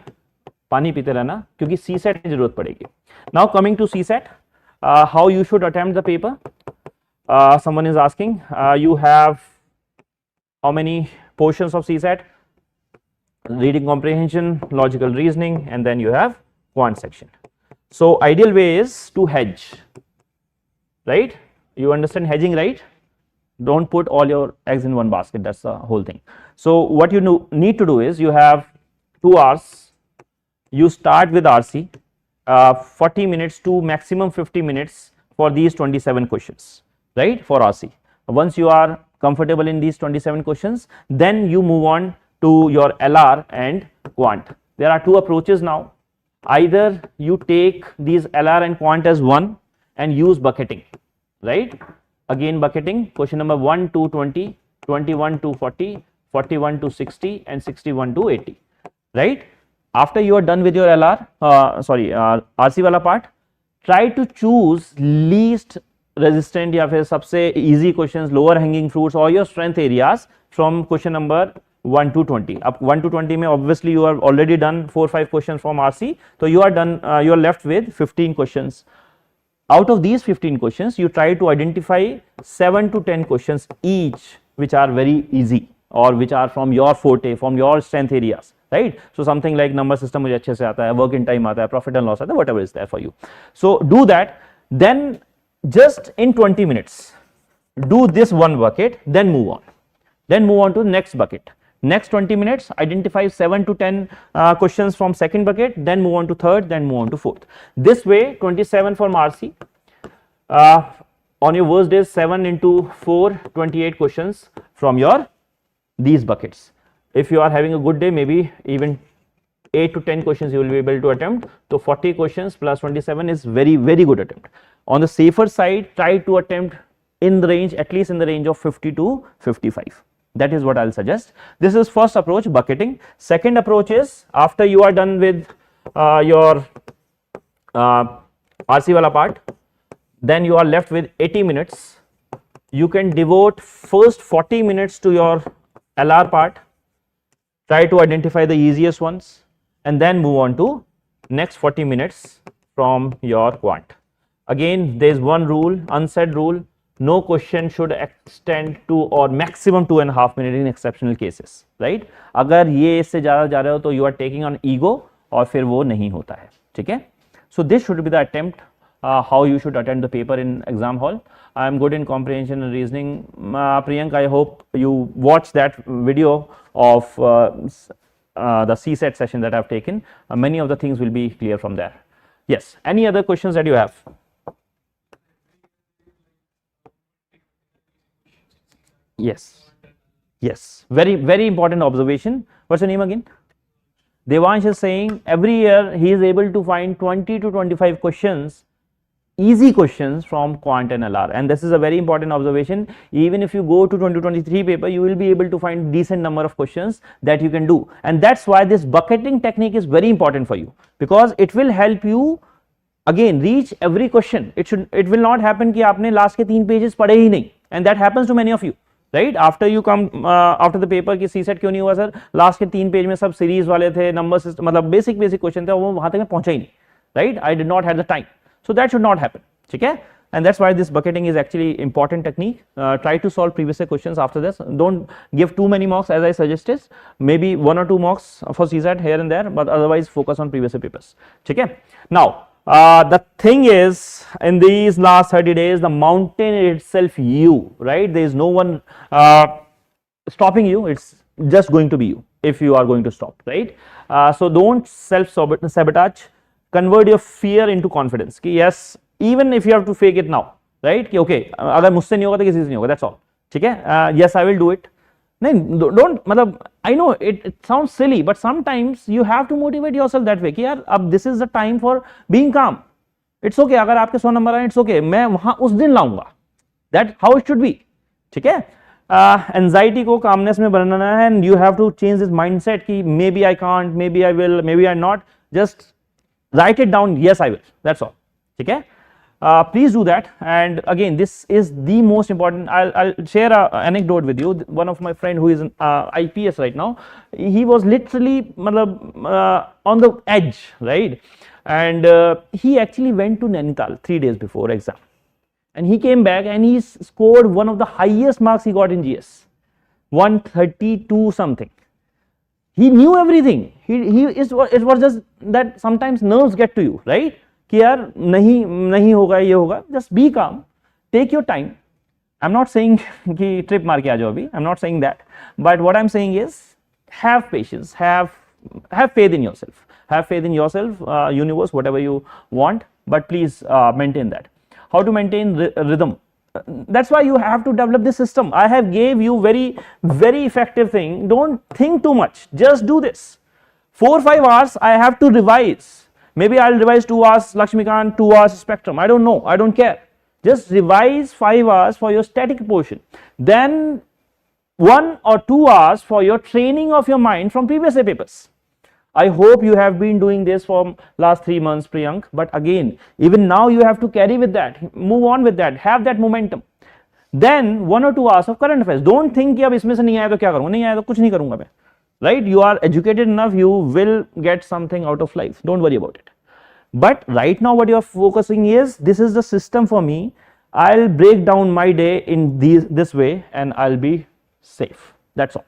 पानी पीते रहना, क्योंकि CSAT की जरूरत पड़ेगी. Now coming to CSAT, how you should attempt the paper. Someone is asking, you have how many portions of CSAT? Reading comprehension, logical reasoning, and then you have quant section. So ideal way is to hedge, right? You understand hedging, right? Don't put all your eggs in one basket, that's the whole thing. So what you need to do is, you have 2 hours, you start with RC, 40 minutes to maximum 50 minutes for these 27 questions, right, for RC. Once you are comfortable in these 27 questions, then you move on to your LR and quant. There are 2 approaches now. Either you take these LR and quant as one and use bucketing, right? Again bucketing, question number 1 to 20, 21 to 40, 41 to 60, and 61 to 80, right? After you are done with your LR, RC वाला part, try to choose least resistant या फिर सबसे easy questions, lower hanging fruits, or your strength areas from question number 1 to 20. Up 1 to 20 में obviously you have already done 4-5 questions from RC, so you are done, you are left with 15 questions. Out of these 15 questions, you try to identify 7 to 10 questions each which are very easy or which are from your forte, from your strength areas, right? So something like number system मुझे अच्छे से आता है, work in time आता है, profit and loss आता है, whatever is there for you. So do that, then just in 20 minutes do this one bucket, then move on to next bucket. Next 20 minutes identify 7 to 10 questions from second bucket, then move on to third, then move on to fourth. This way 27 from RC, on your worst days 7 into 4, 28 questions from your these buckets. If you are having a good day, maybe even 8 to 10 questions you will be able to attempt. So 40 questions plus 27 is very good attempt. On the safer side, try to attempt in the range, at least in the range of 50 to 55. That is what I'll suggest. This is first approach, bucketing. Second approach is, after you are done with your RC wala part, then you are left with 80 minutes. You can devote first 40 minutes to your LR part, try to identify the easiest ones, and then move on to next 40 minutes from your quant. Again, there is one rule, unsaid rule, no question should extend to or maximum 2.5 minutes in exceptional cases, right? अगर ये इससे ज़्यादा जा रहे हो तो you are taking on ego और फिर वो नहीं होता है, ठीक है? So this should be the attempt how you should attend the paper in exam hall. I am good in comprehension and reasoning. Priyank, I hope you watch that video of the CSET session that I have taken. Many of the things will be clear from there. Yes, any other questions that you have? Yes, yes, very important observation. What's your name again? Devansh is saying every year he is able to find 20 to 25 questions, easy questions from quant and LR, and this is a very important observation. Even if you go to 2023 paper, you will be able to find decent number of questions that you can do, and that's why this bucketing technique is very important for you, because it will help you again reach every question. It will not happen कि आपने last के 3 pages पढ़े ही नहीं, and that happens to many of you. Right after you come after the paper की CSAT क्यों नहीं हुआ sir, last के 3 पेज में सब सीरीज वाले थे, नंबर सिस्टम मतलब बेसिक क्वेश्चन थे, वो वहां तक मैं पहुंचा ही नहीं, right? I did not have the time, so that should not happen, ठीक है? And that's why this bucketing is actually important technique. Try to solve previous questions after this. Don't give too many marks as I suggested. Maybe 1 or 2 marks for CSAT here and there, but otherwise focus on previous papers. Okay. Now the thing is, in these last 30 days, the mountain itself, right? There is no one stopping you. It's just going to be you if you are going to stop, right? So don't self sabotage. Convert your fear into confidence. कि yes, even if you have to fake it now, right? कि okay, अगर मुझसे नहीं होगा तो किसी से नहीं होगा, that's all. ठीक है? Yes, I will do it. नहीं, don't मतलब I know it sounds silly, but sometimes you have to motivate yourself that way कि यार अब this is the time for being calm. It's okay, अगर आपके 100 number आए, it's okay, मैं वहां उस दिन लाऊंगा. That how it should be. ठीक है? Anxiety को calmness में बनाना है, and you have to change this mindset कि maybe I can't, maybe I will, maybe I not. Just write it down. Yes, I will. That's all. ठीक है? Please do that. And again, this is the most important. I'll share an anecdote with you. One of my friend who is in IPS right now, he was literally on the edge, right? And he actually went to Nainital 3 days before exam, and he came back and he scored one of the highest marks he got in GS, 132 something. He knew everything. It was just that sometimes nerves get to you, right? कि यार नहीं होगा, ये होगा. Just be calm, take your time. I'm not saying कि trip मार के आ जाओ अभी. I'm not saying that. But what I'm saying is have patience, have faith in yourself. Have faith in yourself, universe, whatever you want. But please maintain that. How to maintain rhythm? That's why you have to develop this system. I have gave you very effective thing. Don't think too much. Just do this. 4-5 hours I have to revise. Maybe I'll revise 2 hours Lakshmikant, 2 hours Spectrum. I don't know. I don't care. Just revise 5 hours for your static portion. Then 1 or 2 hours for your training of your mind from previous papers. I hope you have been doing this for last 3 months, Priyank. But again, even now you have to carry with that. Move on with that. Have that momentum. Then 1 or 2 hours of current affairs. Don't think कि अब इसमें से नहीं आया तो क्या करूँगा? नहीं आया तो कुछ नहीं करूँगा मैं. Right? You are educated enough, you will get something out of life. Don't worry about it. But right now what you are focusing is, this is the system for me. I'll break down my day in this way and I'll be safe. That's all.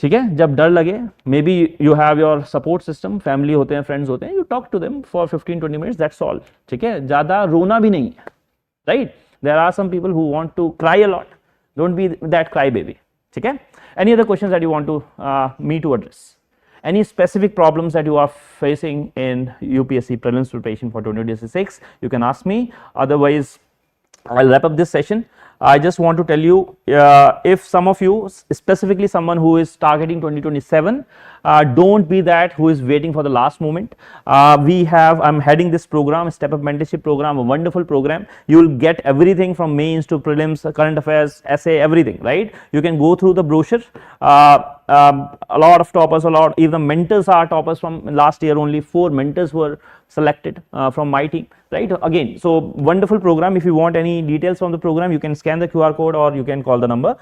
ठीक है? जब डर लगे, maybe you have your support system, family होते हैं, friends होते हैं, you talk to them for 15-20 minutes, that's all. ठीक है? ज़्यादा रोना भी नहीं है. Right? There are some people who want to cry a lot. Don't be that cry baby. ठीक है? Any other questions that you want to me to address? Any specific problems that you are facing in UPSC Prelims preparation for 2026? You can ask me. Otherwise, I'll wrap up this session. I just want to tell you, if some of you, specifically someone who is targeting 2027, don't be that who is waiting for the last moment. I'm heading this program, Step Up Mentorship Program, a wonderful program. You will get everything from mains to prelims, current affairs, essay, everything, right? You can go through the brochure. A lot of toppers, even mentors are toppers from last year. Only 4 mentors were selected from my team, right? Again, so wonderful program. If you want any details from the program, you can scan the QR code or you can call the number.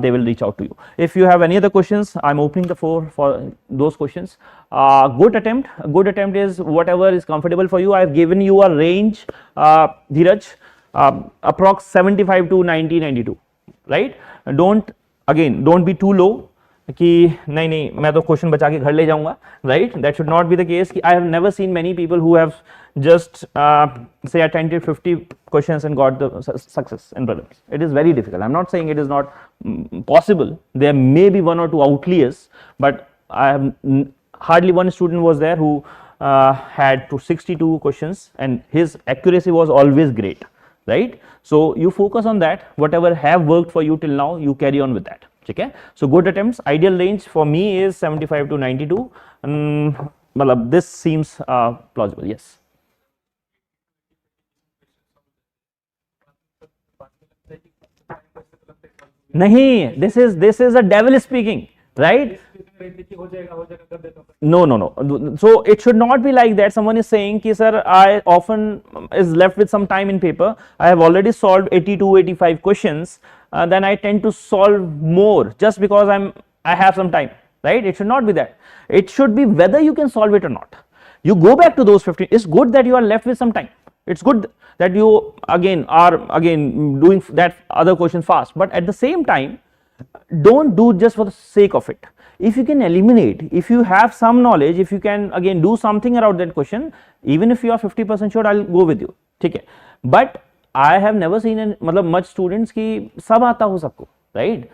They will reach out to you. If you have any other questions, I'm opening the floor for those questions. Good attempt is whatever is comfortable for you. I've given you a range, Dheeraj. approx 75 to 90, 92, right? Don't be too low कि नहीं नहीं मैं तो question बचा के घर ले जाऊंगा, right? That should not be the case. I have never seen many people who have just say attempted 50 questions and got the success in prelims. It is very difficult. I'm not saying it is not possible. There may be one or two outliers, but I have hardly one student was there who had to 62 questions and his accuracy was always great, right? So you focus on that. Whatever have worked for you till now, you carry on with that. Okay, so good attempts. Ideal range for me is 75 to 92. This seems plausible. Yes. Nahi, this is a devil speaking, right? No. So it should not be like that. Someone is saying ki sir, I often is left with some time in paper. I have already solved 82, 85 questions. Then I tend to solve more just because I have some time, right? It should not be that. It should be whether you can solve it or not. You go back to those 15. It's good that you are left with some time. It's good that you are doing that other question fast, but at the same time, don't do just for the sake of it. If you can eliminate, if you have some knowledge, if you can again do something around that question, even if you are 50% sure, I'll go with you. ठीक है, but I have never seen much students की सब आता हो सबको, right?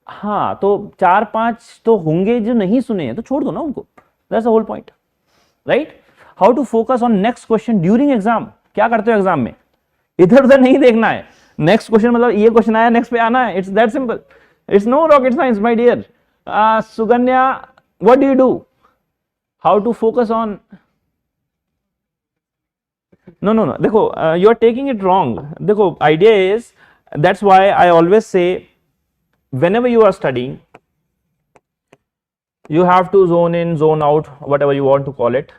हाँ, तो 4-5 तो होंगे जो नहीं सुने हैं तो छोड़ दो ना उनको. That's the whole point, right? How to focus on next question during exam? क्या करते हो एग्जाम में? इधर उधर नहीं देखना है. नेक्स्ट क्वेश्चन मतलब ये क्वेश्चन आया नेक्स्ट पे आना है. It's that simple. It's no rocket science my dear. Suganya, what do you do? How to focus on? No. देखो, you are taking it wrong. देखो, idea is, that's why I always say, whenever you are studying, you have to zone in, zone out, whatever you want to call it.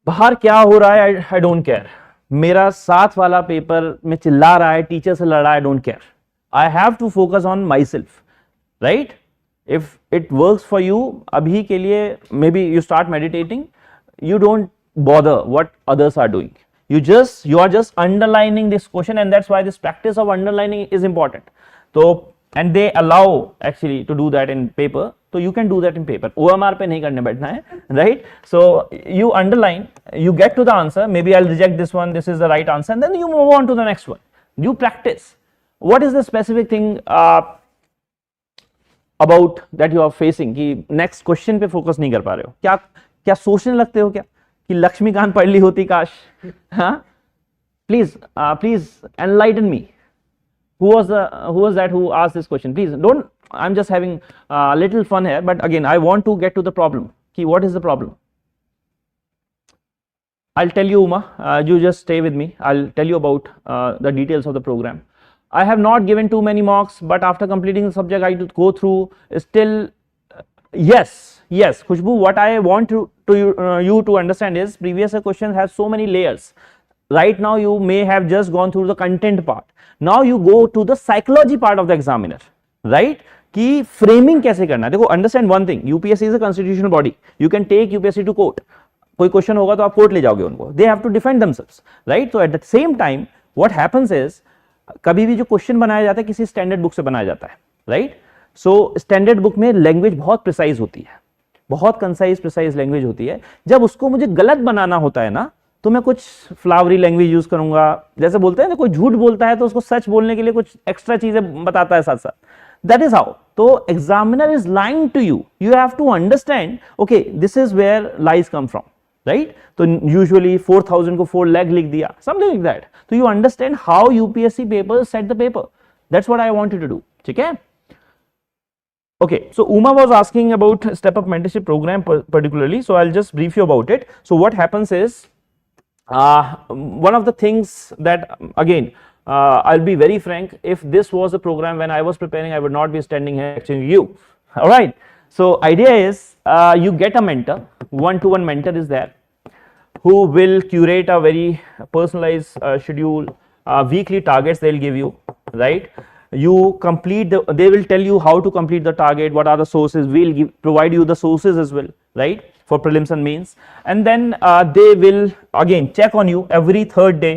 बाहर क्या हो रहा है, I don't care. मेरा साथ वाला paper में चिल्ला रहा है, टीचर से लड़ रहा है, I don't care. I have to focus on myself, right? If it works for you, अभी के लिए maybe you start meditating, you don't bother what others are doing. You are just underlining this question, and that's why this practice of underlining is important. So, and they allow actually to do that in paper. So you can do that in paper. OMR पे नहीं करने बैठना है, right? So you underline, you get to the answer. Maybe I'll reject this one. This is the right answer, and then you move on to the next one. You practice. What is the specific thing about that you are facing कि next question पे focus नहीं कर पा रहे हो? क्या सोचने लगते हो क्या कि लक्ष्मीकांत पढ़ ली होती काश? हाँ? Please enlighten me. Who was that who asked this question? Please don't. I'm just having a little fun here, but again, I want to get to the problem. Ki what is the problem? I'll tell you, Uma. You just stay with me. I'll tell you about the details of the program. I have not given too many marks, but after completing the subject, I go through still. Yes, Khushbu. What I want you to understand is previous question has so many layers. Right now, you may have just gone through the content part. Now you go to the psychology part of the examiner, right? कि framing कैसे करना है. देखो, understand one thing. UPSC is a constitutional body. You can take UPSC to court. कोई question होगा तो आप court ले जाओगे उनको. They have to defend themselves, right? So at the same time, what happens is कभी भी जो क्वेश्चन बनाया जाता है किसी स्टैंडर्ड बुक से बनाया जाता है, राइट? सो स्टैंडर्ड बुक में लैंग्वेज बहुत प्रिसाइज होती है, बहुत कंसाइज प्रिसाइज लैंग्वेज होती है. जब उसको मुझे गलत बनाना होता है ना, तो मैं कुछ फ्लावरी लैंग्वेज यूज करूंगा. जैसे बोलते हैं ना, कोई झूठ बोलता है तो उसको सच बोलने के लिए कुछ एक्स्ट्रा चीजें बताता है साथ साथ. That is how. तो examiner is lying to you. You have to understand, okay, this is where lies come from, right? तो यूजुअली 4000 को 4 lakh लिख दिया, समथिंग लाइक दैट. तो you understand how UPSC paper set the paper. That's what I wanted to do. ठीक है? Okay, so Uma was asking about step up mentorship program particularly, so I'll just brief you about it. So what happens is, one of the things that again, I'll be very frank, if this was a program when I was preparing, I would not be standing here lecturing you. All right. So idea is, you get a mentor, one-to-one mentor is there, who will curate a very personalized schedule, weekly targets they'll give you, right? You complete they will tell you how to complete the target, what are the sources. We'll provide you the sources as well, right, for prelims and mains. And then they will again check on you every third day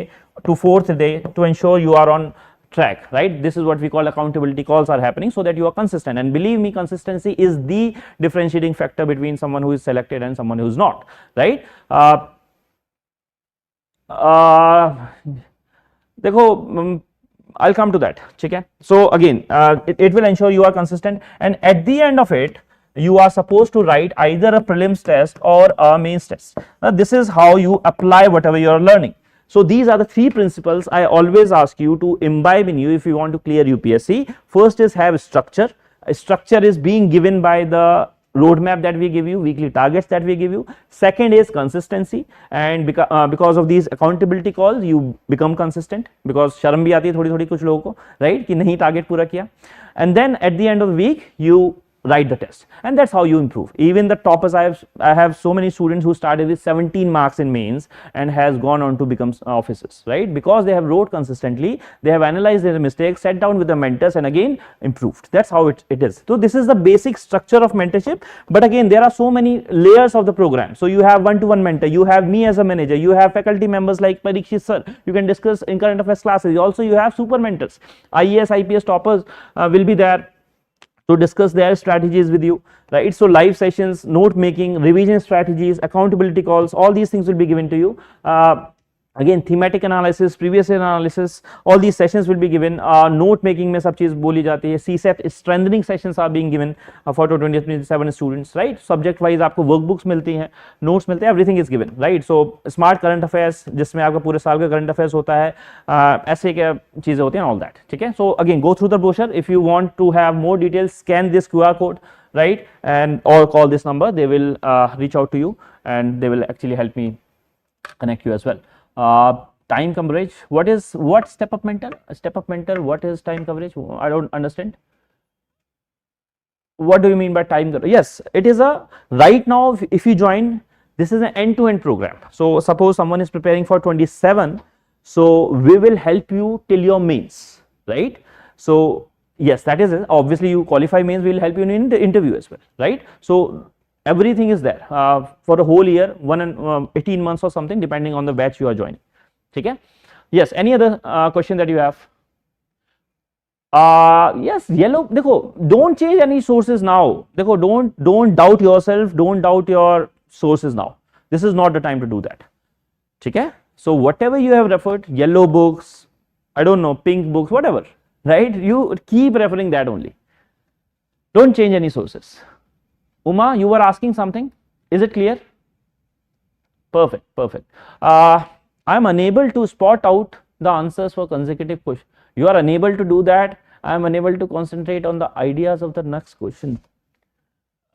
to fourth day to ensure you are on track, right? This is what we call accountability calls are happening so that you are consistent, and believe me, consistency is the differentiating factor between someone who is selected and someone who is not, right? देखो, I'll come to that, okay? So again, it will ensure you are consistent, and at the end of it you are supposed to write either a prelims test or a mains test. Now this is how you apply whatever you are learning. So these are the three principles I always ask you to imbibe in you if you want to clear UPSC. First is have structure. A structure is being given by the roadmap that we give you, weekly targets that we give you. Second is consistency, and because of these accountability calls you become consistent, because शर्म भी आती है थोड़ी थोड़ी कुछ लोगों को, right, कि नहीं target पूरा किया. And then at the end of the week you write the test, and that's how you improve. Even the toppers, I have so many students who started with 17 marks in mains and has gone on to become officers, right, because they have wrote consistently, they have analyzed their mistakes, sat down with the mentors and again improved. That's how it is. So this is the basic structure of mentorship, but again there are so many layers of the program. So you have one-to-one mentor, you have me as a manager, you have faculty members like Parikshit sir, you can discuss in current affairs classes. Also you have super mentors, IAS IPS toppers will be there to discuss their strategies with you, right? So live sessions, note making, revision strategies, accountability calls, all these things will be given to you. Again thematic analysis, previous year analysis, all these sessions will be given. Note making में सब चीज बोली जाती है. CSET strengthening sessions are being given for 27 students, right? Subject wise आपको workbooks मिलती हैं, notes मिलते हैं, everything is given, right? So smart current affairs जिसमें आपका पूरे साल का current affairs होता है, ऐसे क्या चीजें होती हैं, all that, ठीक है? So again go through the brochure. If you want to have more details, scan this QR code, right, and or call this number. They will reach out to you and they will actually help me connect you as well. Time coverage, what step up mentor, what is time coverage? I don't understand. What do you mean by time coverage? Yes, it is a, right now if you join, this is an end-to-end program. So suppose someone is preparing for 27, so we will help you till your mains, right? So yes, that is it. Obviously you qualify mains, we will help you in the interview as well, right? So everything is there for the whole year, 18 months or something, depending on the batch you are joining. Okay? Yes, any other question that you have? Yes, yellow, देखो, don't change any sources now. देखो, don't doubt yourself, don't doubt your sources now. This is not the time to do that. Okay? So whatever you have referred, yellow books, I don't know, pink books, whatever, right? You keep referring that only. Don't change any sources. Uma, you were asking something. Is it clear? Perfect, perfect. I am unable to spot out the answers for consecutive questions. You are unable to do that. I am unable to concentrate on the ideas of the next question.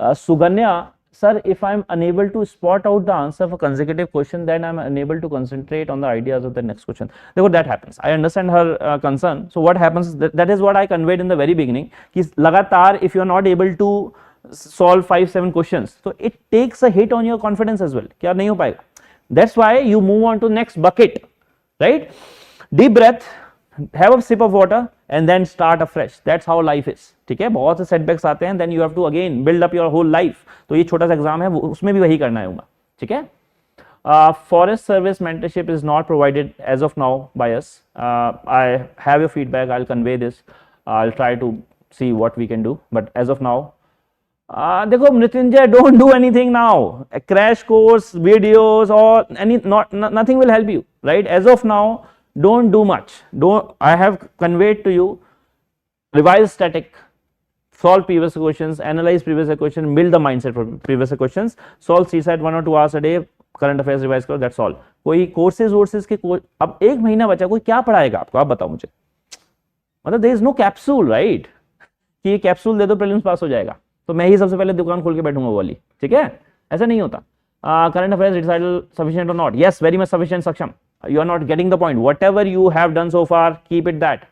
Suganya, sir, if I am unable to spot out the answer for consecutive question, then I am unable to concentrate on the ideas of the next question. Therefore, that happens. I understand her concern. So what happens? That is what I conveyed in the very beginning. Ki lagatar, if you are not able to solve 5-7 questions, so it takes a hit on your confidence as well. क्या नहीं हो पाएगा. That's why you move on to next bucket, right? Deep breath, have a sip of water, and then start afresh. That's how life is. ठीक है? बहुत से setbacks आते हैं, then you have to again build up your whole life. तो ये छोटा सा एग्जाम है, उसमें भी वही करना है होगा. ठीक है? Forest service mentorship is not provided as of now by us. I have your feedback. I'll convey this. I'll try to see what we can do. But as of now, देखो Mrityunjay, don't do anything now. A crash course, videos, or nothing will help you, right? As of now, don't do much. I have conveyed to you, revise static, solve previous questions, analyze previous questions, build the mindset for previous questions, solve CSAT 1 or 2 hours a day, current affairs revise करो, that's all. कोई courses के अब 1 महीना बचा, कोई क्या पढ़ाएगा आपको, आप बताओ मुझे. मतलब there is no capsule, right? कि ये कैप्सूल दे दो प्रीलिम्स पास हो जाएगा, तो मैं ही सबसे पहले दुकान खोल के बैठूंगा वाली. ठीक है? ऐसा नहीं होता. Current affairs recital sufficient or not? Yes, very much sufficient, Saksham. You are not getting the point. Whatever you have done so far, keep it that.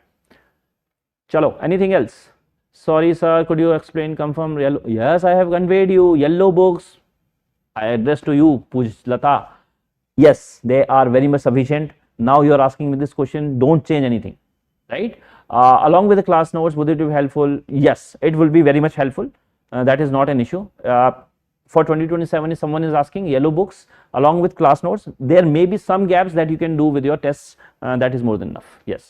Chalo, anything else? Sorry sir, could you explain, confirm yellow? Yes, I have conveyed you. Yellow books, I address to you, Pujlata. Yes, they are very much sufficient. Now you are asking me this question, don't change anything, right? Along with the class notes, would it be helpful? Yes, it will be very much helpful. That is not an issue. for 2027 if someone is asking, yellow books along with class notes. There may be some gaps that you can do with your tests, that is more than enough. Yes,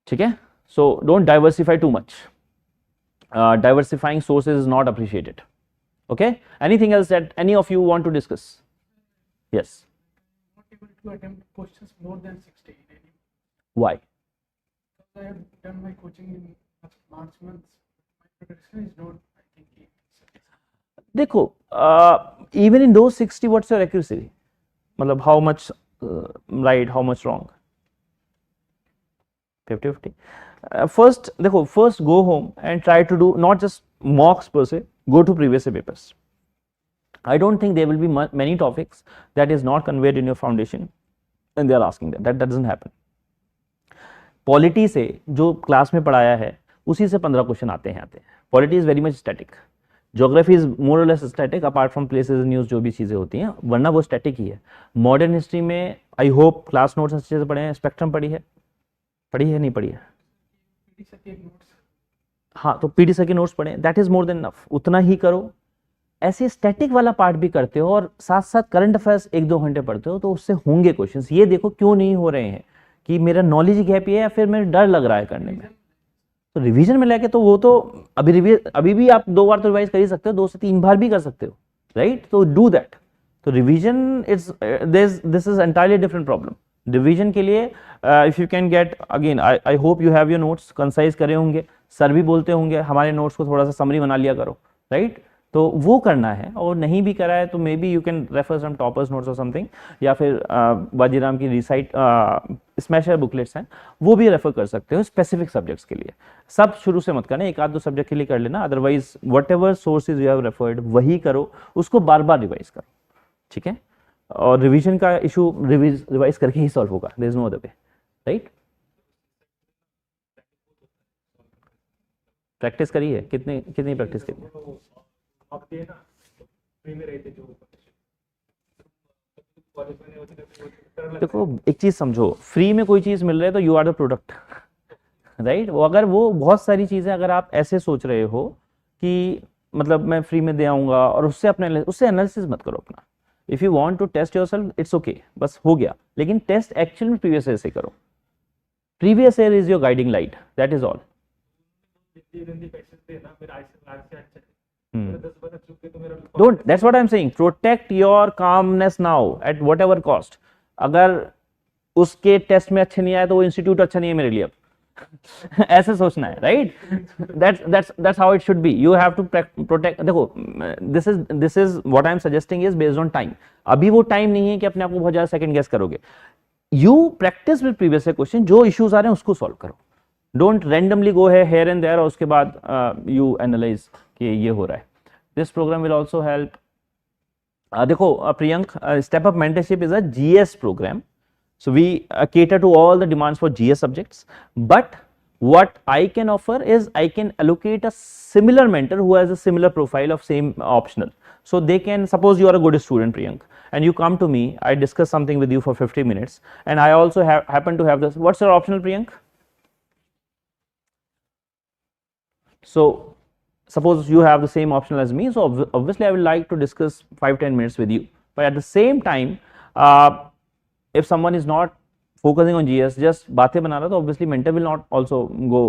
ठीक है. So don't diversify too much. Diversifying sources is not appreciated. Okay, anything else that any of you want to discuss? Yes. Not able to attempt questions more than 60 in any. Why? Because I have done my coaching in March month. My preparation is not, I think, देखो, even in those 60, what's your accuracy? मतलब how much right, how much wrong? 50-50. First, देखो, first go home and try to do not just mocks per se, go to previous year papers. I don't think there will be many topics that is not conveyed in your foundation and they are asking that doesn't happen. Polity से जो class में पढ़ाया है उसी से 15 question आते हैं. Polity is very much static. Geography is more or less static apart from places news जो भी चीज़ें होती हैं, वरना वो static ही है. Modern history में I hope class notes अच्छे से पढ़े हैं. Spectrum पढ़ी है नहीं पढ़ी है? हाँ, तो पीडी सर के नोट्स पढ़े, that is more than enough. उतना ही करो. ऐसे स्टैटिक वाला पार्ट भी करते हो और साथ साथ करंट अफेयर्स 1-2 घंटे पढ़ते हो तो उससे होंगे क्वेश्चंस. ये देखो क्यों नहीं हो रहे हैं कि मेरा नॉलेज गैप है या फिर मेरा डर लग रहा है करने में. तो रिवीजन में लेके तो वो तो अभी भी आप 2 बार तो रिवाइज कर ही सकते हो, 2 से 3 बार भी कर सकते हो, राइट? तो डू दैट. तो revision this is entirely different problem. Revision के लिए if you can get again, I hope you have your notes concise करे होंगे. सर भी बोलते होंगे हमारे नोट्स को थोड़ा सा समरी बना लिया करो, राइट? तो वो करना है. और नहीं भी करा है तो may be you can refer some toppers notes और समथिंग, या फिर वाजीराम की रिसाइट स्मैशर बुकलेट्स हैं वो भी रेफर कर सकते हो स्पेसिफिक सब्जेक्ट्स के लिए. सब शुरू से मत करना, 1-2 सब्जेक्ट के लिए कर लेना. Otherwise what ever sources you have referred वही करो, उसको बार बार रिवाइज करो, ठीक है? और रिवीजन का इशू रिवाइज करके ही सॉल्व होगा. There is no other way, right? Practice करी है? कितनी प्रैक्टिस करी है? देखो, एक चीज समझो, फ्री में कोई चीज मिल रहा है तो you are the product, right? वो अगर वो बहुत सारी चीजें अगर आप ऐसे सोच रहे हो कि मतलब मैं फ्री में दे आऊंगा और उससे एनालिसिस मत करो अपना. If you want to test yourself it's okay, बस हो गया. लेकिन टेस्ट एक्चुअल में प्रीवियस ईयर से करो. Previous year is your guiding light, that is all. Don't, that's what I'm saying. Protect your calmness now at whatever cost. अगर उसके test में अच्छे नहीं आए तो वो इंस्टीट्यूट अच्छा नहीं है मेरे लिए अब. ऐसे सोचना है, right? That's how it should be. You have to protect. देखो, this is what I'm suggesting is based on time. अभी वो टाइम नहीं है कि अपने आप को बहुत ज्यादा सेकंड गेस करोगे. You practice with previous question. जो इश्यूज आ रहे हैं उसको सॉल्व करो. Don't randomly go here and there और उसके बाद you analyze कि ये हो रहा है. This program will also help. देखो Priyank, Step Up Mentorship is a GS program. So we cater to all the demands for GS subjects. But what I can offer is I can allocate a similar mentor who has a similar profile of same optional. So they can, suppose you are a good student, Priyank, and you come to me, I discuss something with you for 50 minutes, and I also happen to have this. What's your optional, Priyank? So suppose you have the same optional as me, so obviously I would like to discuss 5-10 minutes with you. But at the same time, if someone is not focusing on GS, just बातें बना रहा, तो obviously mentor will not also go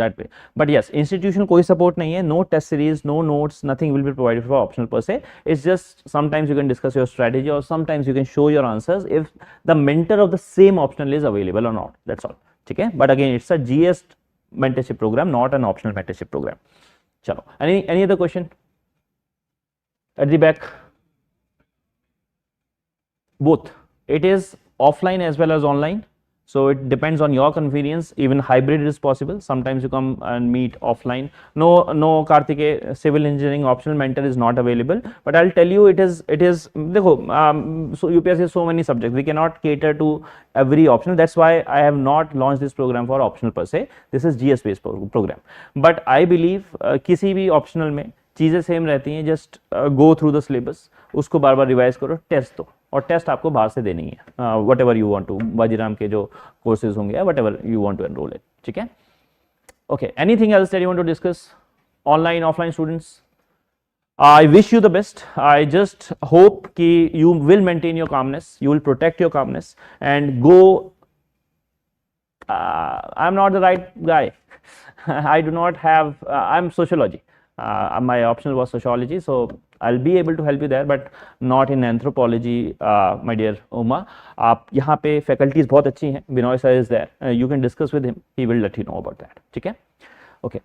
that way. But yes, institutional कोई support नहीं है, no test series, no notes, nothing will be provided for optional per se. It's just sometimes you can discuss your strategy or sometimes you can show your answers if the mentor of the same optional is available or not. That's all. ठीक है? But again, it's a GS mentorship program, not an optional mentorship program. Chalo. Any other question? At the back. Both. It is offline as well as online. So it depends on your convenience. Even hybrid is possible. Sometimes you come and meet offline. No, Karthike, civil engineering optional mentor is not available. But I'll tell you, it is. देखो, so UPSC has so many subjects. We cannot cater to every optional. That's why I have not launched this program for optional per se. This is GS based program. But I believe किसी भी optional में चीजें same रहती हैं. Just go through the syllabus. उसको बार बार revise करो, test दो, और टेस्ट आपको बाहर से देनी है. Whatever you want to, Vajiram के जो कोर्सेज होंगे, whatever you want to enroll in. ठीक है? Okay, anything else that you want to discuss? Online offline students? I wish you the best. I just hope कि you will maintain your calmness, you will protect your calmness and go. I'm not the right guy. I do not have. I'm sociology. My optional was sociology, so I'll be able to help you there, but not in anthropology, my dear Uma. आप यहाँ पे faculties बहुत अच्छी हैं. Binoy sir is there. You can discuss with him. He will let you know about that. ठीक है? Okay.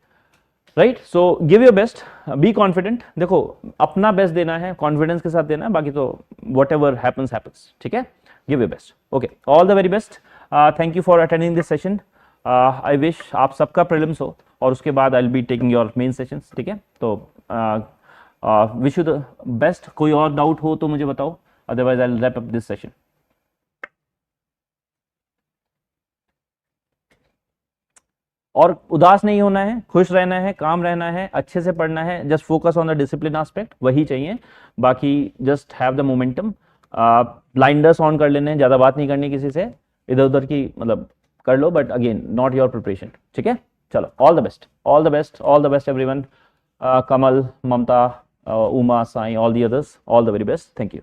Right, so give your best, be confident. देखो अपना बेस्ट देना है, कॉन्फिडेंस के साथ देना है, बाकी तो वट एवर हैपन्स हैपन्स. ठीक है, give your best. Okay, all the very best. Thank you for attending this session. I wish आप सबका प्रीलिम्स हो और उसके बाद I will be taking your main sessions. ठीक है, तो विश यू द बेस्ट. कोई और डाउट हो तो मुझे बताओ, otherwise I will wrap up this session. और उदास नहीं होना है, खुश रहना है, काम रहना है, अच्छे से पढ़ना है. Just focus on the discipline aspect, वही चाहिए. बाकी just have the momentum. Blinders on कर लेने, ज़्यादा बात नहीं करनी किसी से, इधर उधर की मतलब कर लो, but again not your preparation. ठीक है, चलो, all the best, all the best, all the best everyone. Kamal, Mamata, Uma, Sai, all the others, all the very best. Thank you.